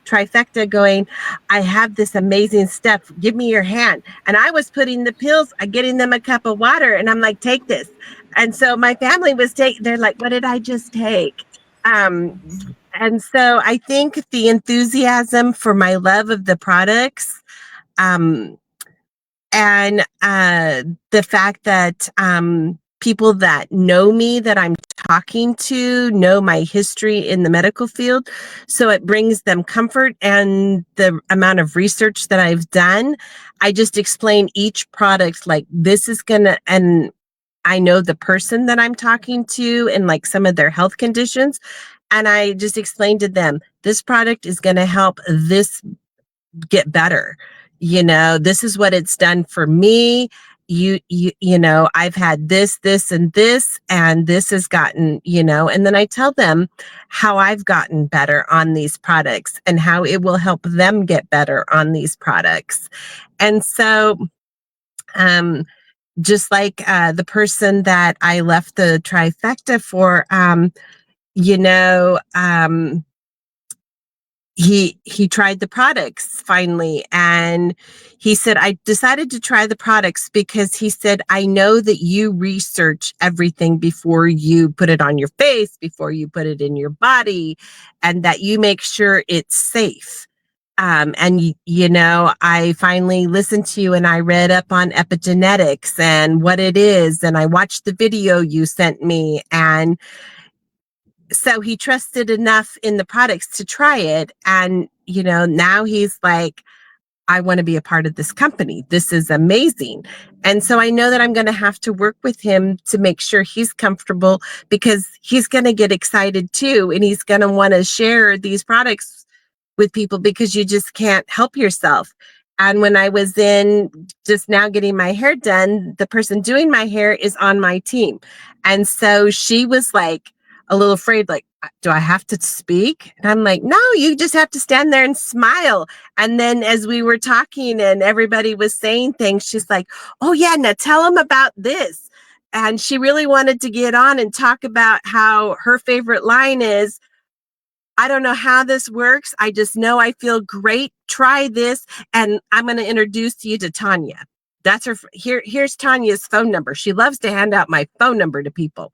trifecta going, I have this amazing stuff. Give me your hand. And I was putting the pills, getting them a cup of water. And I'm like, take this. And so my family was they're like, what did I just take? And so I think the enthusiasm for my love of the products, and the fact that people that know me, that I'm talking to, know my history in the medical field. So it brings them comfort, and the amount of research that I've done, I just explain each product like this is and I know the person that I'm talking to and like some of their health conditions. And I just explained to them, this product is going to help this get better. This is what it's done for me. I've had this, and this has gotten, and then I tell them how I've gotten better on these products and how it will help them get better on these products. And so, just like the person that I left the trifecta for, he tried the products finally, and he said, I decided to try the products because he said, I know that you research everything before you put it on your face, before you put it in your body, and that you make sure it's safe. And I finally listened to you, and I read up on epigenetics and what it is, and I watched the video you sent me, and so he trusted enough in the products to try it. And, now he's like, I want to be a part of this company. This is amazing. And so I know that I'm going to have to work with him to make sure he's comfortable, because he's going to get excited too. And he's going to want to share these products with people, because you just can't help yourself. And when I was in just now getting my hair done, the person doing my hair is on my team. And so she was like, a little afraid, like, do I have to speak? And I'm like, no, you just have to stand there and smile. And then as we were talking and everybody was saying things, she's like, oh yeah, now tell them about this. And she really wanted to get on and talk about how her favorite line is, I don't know how this works. I just know I feel great. Try this. And I'm going to introduce you to Tanya. That's her. Here's Tanya's phone number. She loves to hand out my phone number to people,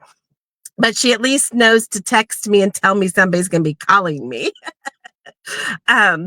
but she at least knows to text me and tell me somebody's going to be calling me. But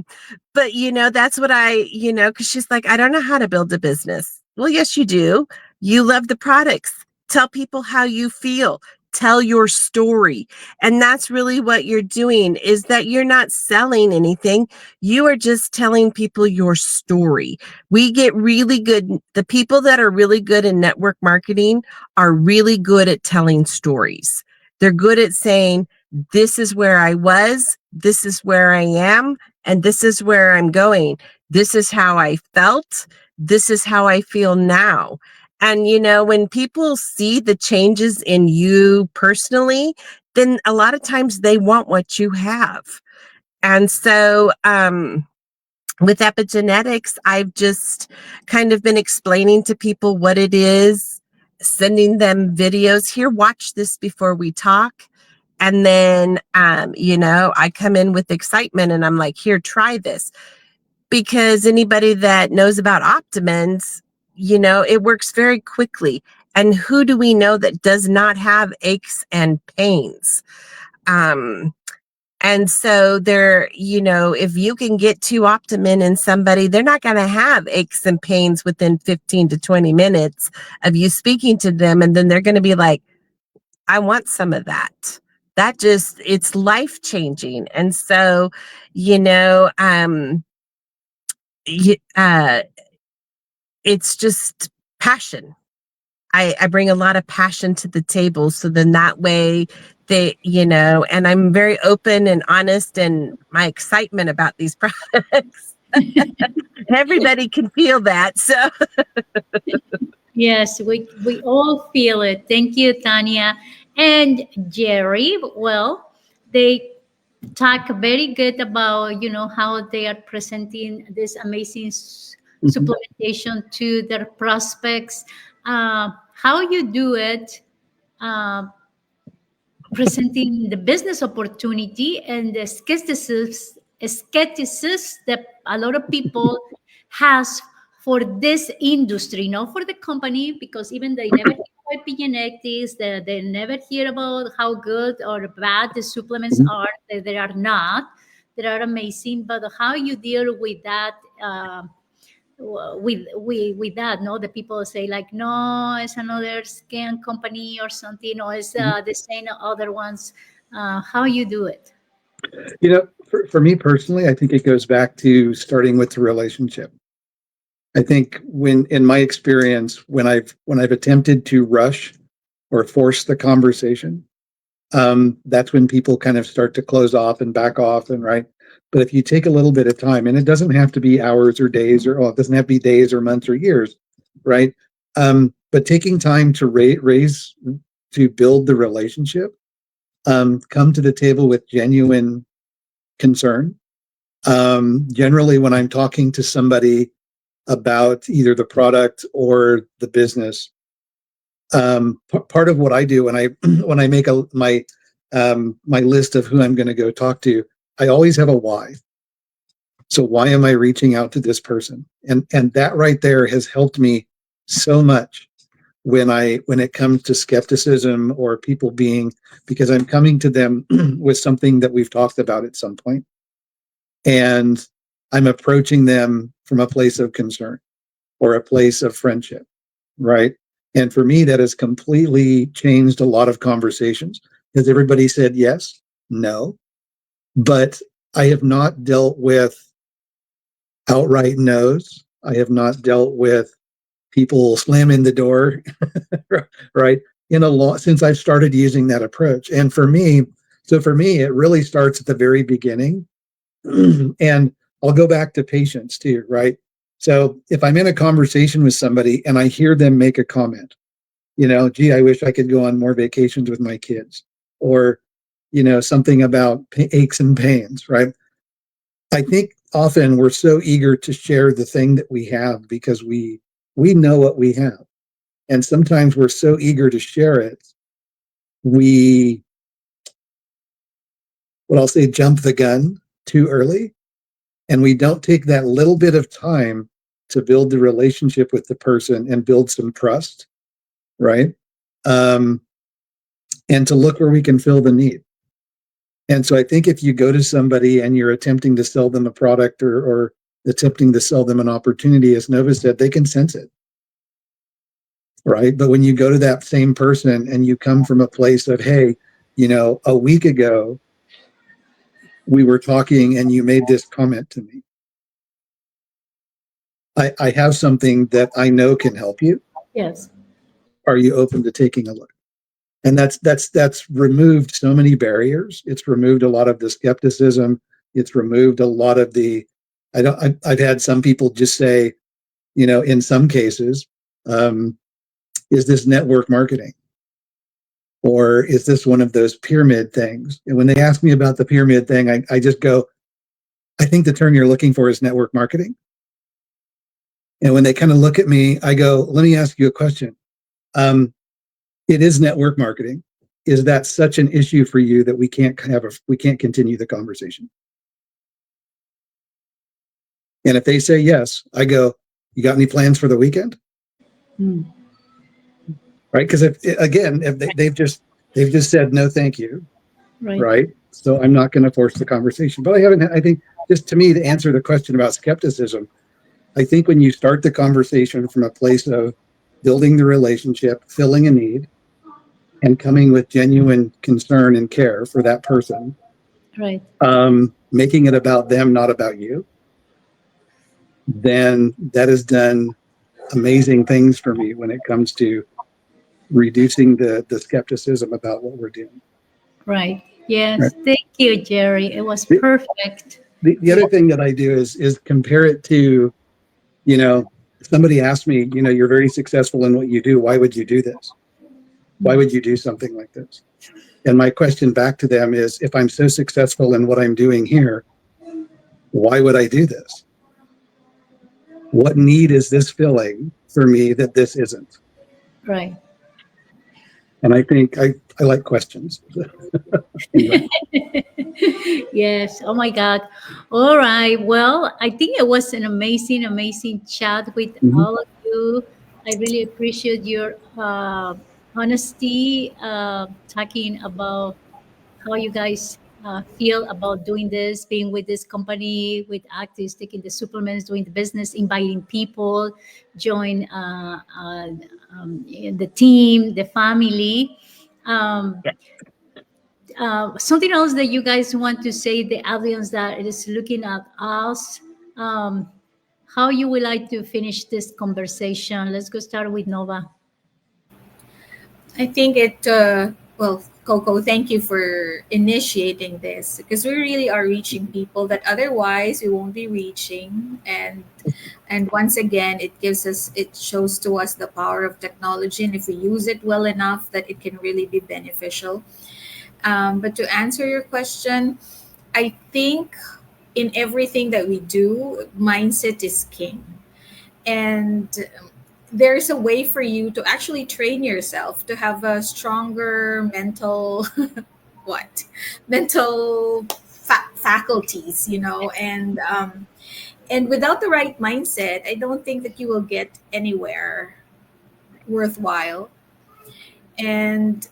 that's what because she's like, I don't know how to build a business. Well, yes, you do. You love the products. Tell people how you feel. tell your story. And that's really what you're doing, is that you're not selling anything. You are just telling people your story. We get really good. The people that are really good in network marketing are really good at telling stories. They're good at saying, this is where I was, this is where I am, and this is where I'm going. This is how I felt. This is how I feel now. And, when people see the changes in you personally, then a lot of times they want what you have. And so, with epigenetics, I've just kind of been explaining to people what it is, sending them videos. Here, watch this before we talk. And then, I come in with excitement and I'm like, here, try this. Because anybody that knows about Optimins, it works very quickly. And who do we know that does not have aches and pains? And so if you can get to Optimin in somebody, they're not going to have aches and pains within 15 to 20 minutes of you speaking to them. And then they're going to be like, I want some of that. It's life changing. And so, it's just passion. I bring a lot of passion to the table. So then that way and I'm very open and honest, and my excitement about these products. Everybody can feel that. So Yes, we all feel it. Thank you, Tanya. And Jerry, well, they talk very good about, how they are presenting this amazing supplementation to their prospects. How you do it, presenting the business opportunity and the skepticism that a lot of people has for this industry, not for the company, because even they never hear about epigenetics, they never hear about how good or bad the supplements are. They are not. They are amazing, but how you deal with that, with that, no? The people say like, no, it's another scam company or something, or it's the same other ones. How you do it? For me personally, I think it goes back to starting with the relationship. I think in my experience, when I've attempted to rush or force the conversation, that's when people kind of start to close off and back off, and right. But if you take a little bit of time, and it doesn't have to be hours or days, it doesn't have to be days or months or years, right? But taking time to to build the relationship, come to the table with genuine concern. Generally, when I'm talking to somebody about either the product or the business, part of what I do when I make my list of who I'm going to go talk to, I always have a why. So why am I reaching out to this person? And that right there has helped me so much when it comes to skepticism or people because I'm coming to them with something that we've talked about at some point, and I'm approaching them from a place of concern or a place of friendship, right? And for me, that has completely changed a lot of conversations, because everybody said yes, no. But I have not dealt with outright no's. I have not dealt with people slamming the door, right? Since I've started using that approach. And for me, it really starts at the very beginning. And I'll go back to patience too, right? So if I'm in a conversation with somebody and I hear them make a comment, gee, I wish I could go on more vacations with my kids, or, something about aches and pains, right? I think often we're so eager to share the thing that we have because we know what we have. And sometimes we're so eager to share it, jump the gun too early. And we don't take that little bit of time to build the relationship with the person and build some trust, right? And to look where we can fill the need. And so I think if you go to somebody and you're attempting to sell them a product or attempting to sell them an opportunity, as Nova said, they can sense it. right? But when you go to that same person and you come from a place of, hey, a week ago we were talking and you made this comment to me. I have something that I know can help you. Yes. Are you open to taking a look? And that's removed so many barriers. It's removed a lot of the skepticism. It's removed a lot of the. I've had some people just say, in some cases, is this network marketing, or is this one of those pyramid things? And when they ask me about the pyramid thing, I just go, I think the term you're looking for is network marketing. And when they kind of look at me, I go, let me ask you a question. It is network marketing. Is that such an issue for you that we can't continue the conversation? And if they say yes, I go, you got any plans for the weekend? Right? Because if they've just said no, thank you. Right. So I'm not going to force the conversation. But I think just to me, to answer the question about skepticism, I think when you start the conversation from a place of building the relationship, filling a need, and coming with genuine concern and care for that person, Right. Making it about them, not about you, then that has done amazing things for me when it comes to reducing the skepticism about what we're doing. Right. Yes. Right. Thank you, Jerry. It was perfect. The other thing that I do is compare it to, somebody asked me, you're very successful in what you do. Why would you do this? Why would you do something like this? And my question back to them is, if I'm so successful in what I'm doing here, why would I do this? What need is this filling for me that this isn't? Right. And I think I like questions. Yes. Oh my God. All right. Well, I think it was an amazing, amazing chat with all of you. I really appreciate your honesty, talking about how you guys feel about doing this, being with this company, with Actis, taking the supplements, doing the business, inviting people, join in the team, the family. Something else that you guys want to say, the audience that is looking at us, how you would like to finish this conversation? Let's go start with Nova. I think well, Coco, thank you for initiating this, because we really are reaching people that otherwise we won't be reaching. And once again, it shows to us the power of technology. And if we use it well enough, that it can really be beneficial. But to answer your question, I think in everything that we do, mindset is king. And there's a way for you to actually train yourself to have a stronger mental what mental faculties, and without the right mindset, I don't think that you will get anywhere worthwhile. And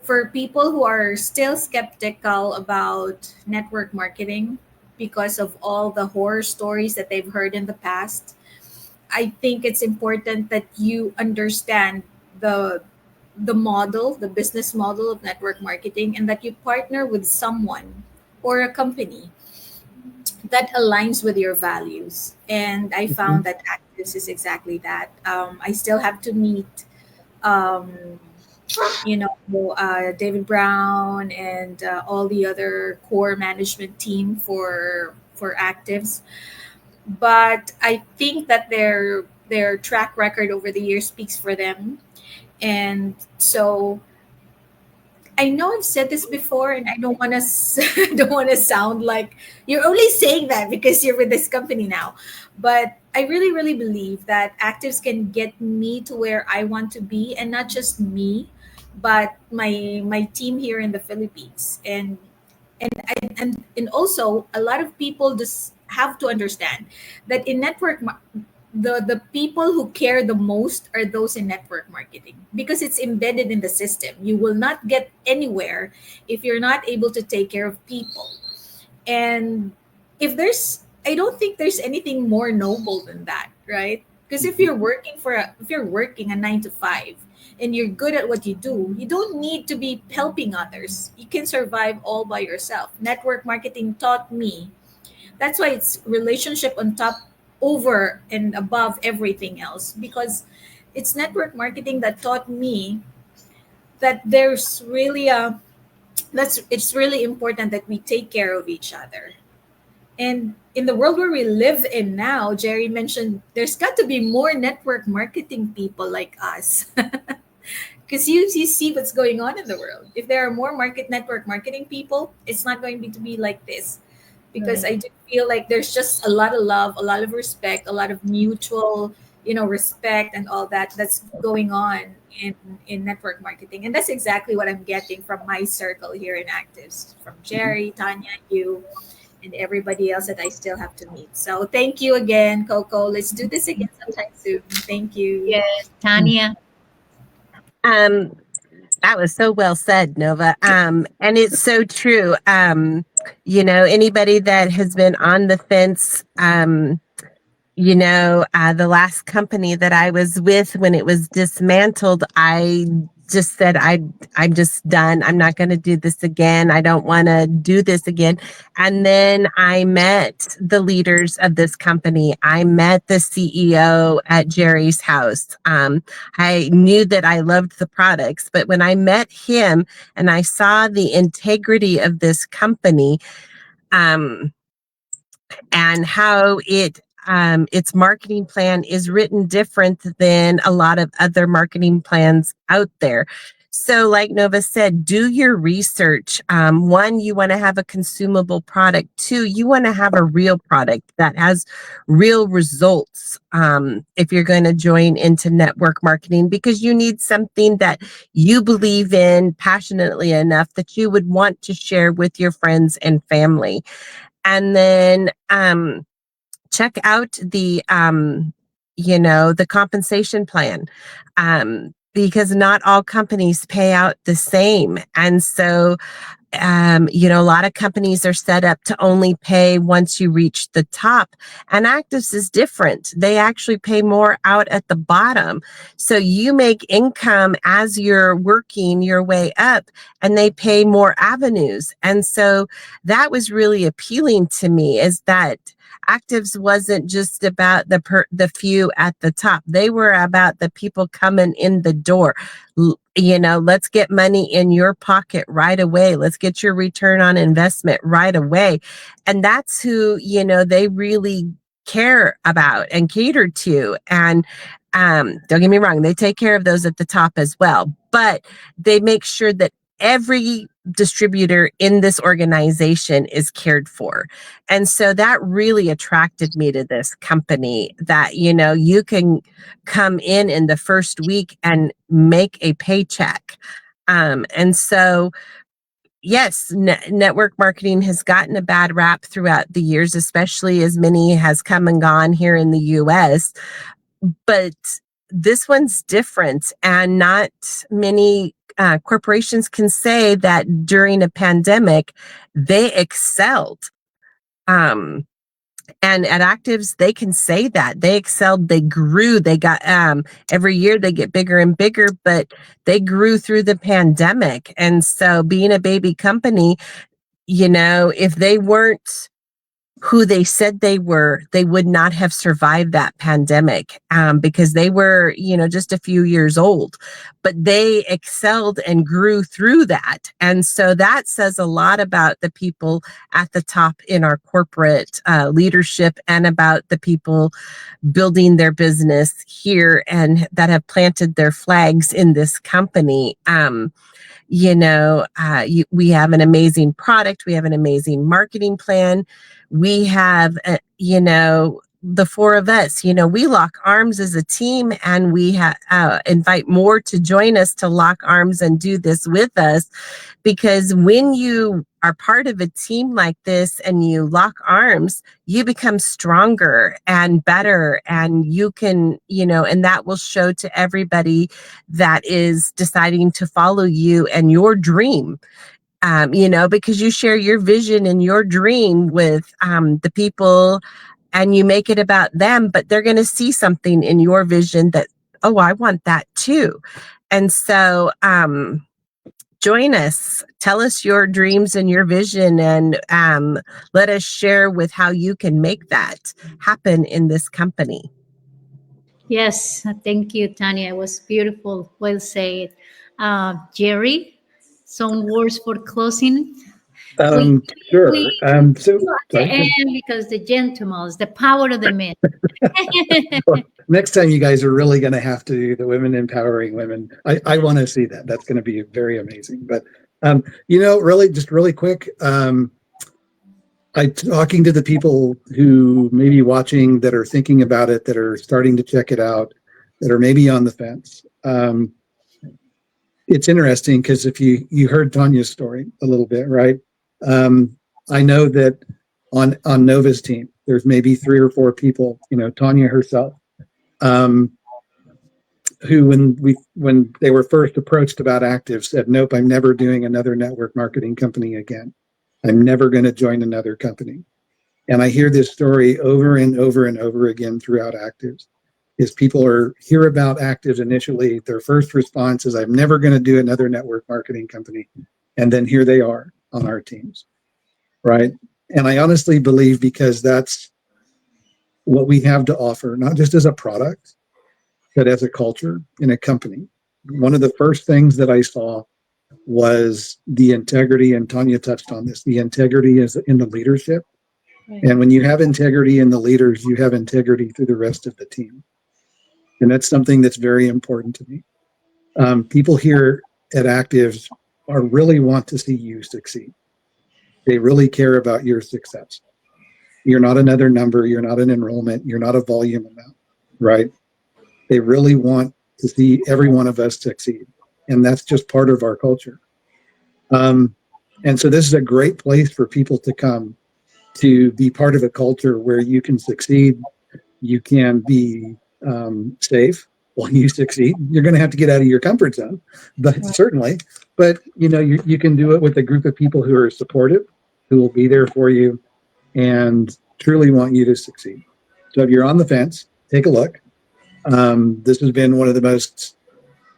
for people who are still skeptical about network marketing because of all the horror stories that they've heard in the past, I think it's important that you understand the the business model of network marketing, and that you partner with someone or a company that aligns with your values. And I found that Actis is exactly that. I still have to meet, um, David Brown and all the other core management team for Actives, but I think that their track record over the years speaks for them. And so I know I've said this before, and I don't want to don't want to sound like you're only saying that because you're with this company now. But I really, really believe that Actives can get me to where I want to be, and not just me, but my team here in the Philippines. And also, a lot of people just have to understand that in the people who care the most are those in network marketing, because it's embedded in the system. You will not get anywhere if you're not able to take care of people. And if there's I don't think there's anything more noble than that, right? Because if you're working if you're working a 9 to 5 and you're good at what you do, you don't need to be helping others. You can survive all by yourself. Network marketing taught me. That's why it's relationship on top, over and above everything else, because it's network marketing that taught me that there's really a that's it's really important that we take care of each other. And in the world where we live in now, Jerry mentioned there's got to be more network marketing people like us. Because you see what's going on in the world. If there are more network marketing people, it's not going to be like this. Because Right. I do feel like there's just a lot of love, a lot of respect, a lot of mutual, respect and all that's going on in network marketing. And that's exactly what I'm getting from my circle here in Actives, from Jerry, Tanya, you, and everybody else that I still have to meet. So thank you again, Coco. Let's do this again sometime soon. Thank you. Yes, Tanya. Um, that was so well said, Nova. And it's so true. Anybody that has been on the fence, the last company that I was with when it was dismantled, I just said, I'm just done. I'm not going to do this again. I don't want to do this again. And then I met the leaders of this company. I met the CEO at Jerry's house. I knew that I loved the products, but when I met him and I saw the integrity of this company, and how its marketing plan is written different than a lot of other marketing plans out there. So like Nova said, do your research. One, you want to have a consumable product. Two, you want to have a real product that has real results if you're going to join into network marketing, because you need something that you believe in passionately enough that you would want to share with your friends and family. And then check out the compensation plan, because not all companies pay out the same. And so, a lot of companies are set up to only pay once you reach the top. And Actives is different. They actually pay more out at the bottom. So you make income as you're working your way up, and they pay more avenues. And so that was really appealing to me, is that Actives wasn't just about the few at the top. They were about the people coming in the door. Let's get money in your pocket right away. Let's get your return on investment right away. And that's who, they really care about and cater to. And don't get me wrong, they take care of those at the top as well, but they make sure that every distributor in this organization is cared for. And so that really attracted me to this company, that, you can come in the first week and make a paycheck. And so, yes, network marketing has gotten a bad rap throughout the years, especially as many has come and gone here in the US. But this one's different, and not many corporations can say that during a pandemic they excelled. And at Actives, they can say that they excelled, they grew, they got every year they get bigger and bigger, but they grew through the pandemic. And so, being a baby company, if they weren't who they said they were, they would not have survived that pandemic, because they were, just a few years old, but they excelled and grew through that. And so that says a lot about the people at the top in our corporate leadership, and about the people building their business here and that have planted their flags in this company. We have an amazing product. We have an amazing marketing plan. We have, the four of us, we lock arms as a team, and we invite more to join us to lock arms and do this with us. Because when you are part of a team like this and you lock arms, you become stronger and better, and you can, and that will show to everybody that is deciding to follow you and your dream. Because you share your vision and your dream with the people and you make it about them, but they're going to see something in your vision that, oh, I want that too. And so, join us, tell us your dreams and your vision, and let us share with how you can make that happen in this company. Yes, thank you, Tanya. It was beautiful. Well said. Jerry, some words for closing. Sure. We So at the sorry. end because the gentlemen, the power of the men. Next time you guys are really going to have to do the women empowering women. I want to see that. That's going to be very amazing. But, really, just really quick, I talking to the people who may be watching that are thinking about it, that are starting to check it out, that are maybe on the fence. It's interesting because if you heard Tanya's story a little bit, right? I know that on Nova's team, there's maybe 3 or 4 people, Tanya herself, who when they were first approached about Active said, nope, I'm never doing another network marketing company again. I'm never going to join another company. And I hear this story over and over and over again throughout Actives. Is people hear about Actives initially, their first response is, I'm never going to do another network marketing company. And then here they are on our teams, right? And I honestly believe because that's what we have to offer, not just as a product, but as a culture in a company. One of the first things that I saw was the integrity, and Tanya touched on this, the integrity is in the leadership. Right. And when you have integrity in the leaders, you have integrity through the rest of the team. And that's something that's very important to me. People here at Actives really want to see you succeed. They really care about your success. You're not another number. You're not an enrollment. You're not a volume amount, right? They really want to see every one of us succeed. And that's just part of our culture. And so this is a great place for people to come to be part of a culture where you can succeed. You can be safe while you succeed. You're going to have to get out of your comfort zone, but certainly, you can do it with a group of people who are supportive, who will be there for you and truly want you to succeed. So if you're on the fence, take a look. This has been one of the most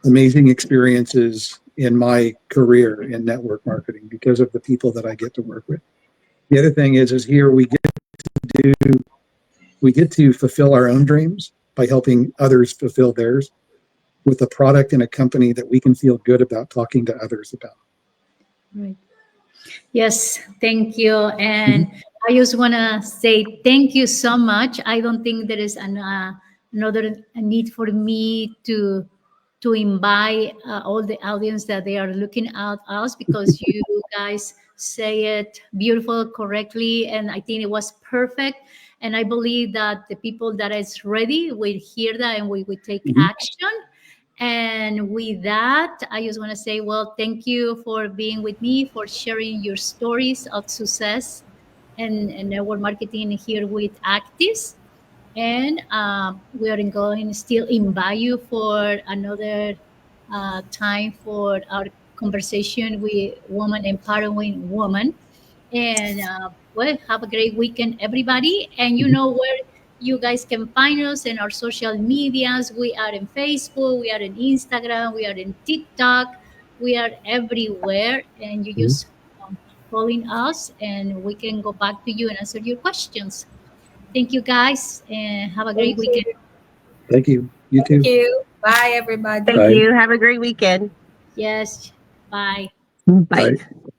amazing experiences in my career in network marketing because of the people that I get to work with. The other thing is here we get to fulfill our own dreams by helping others fulfill theirs with a product and a company that we can feel good about talking to others about. Right. Yes, thank you. And I just want to say thank you so much. I don't think there is another need for me to invite all the audience that they are looking at us, because you guys say it beautiful, correctly, and I think it was perfect. And I believe that the people that is ready will hear that and we will take action. And with that, I just want to say, well, thank you for being with me, for sharing your stories of success and network marketing here with Actives. And we are going to still invite you for another time for our conversation with Woman Empowering Woman. And well, have a great weekend, everybody. And you know where you guys can find us in our social medias. We are in Facebook, we are in Instagram, we are in TikTok, we are everywhere. And you just calling us, and we can go back to you and answer your questions. Thank you, guys, and have a great weekend. Thank you. You too. Thank you. Bye, everybody. Thank you. Have a great weekend. Yes, bye. Bye. Bye.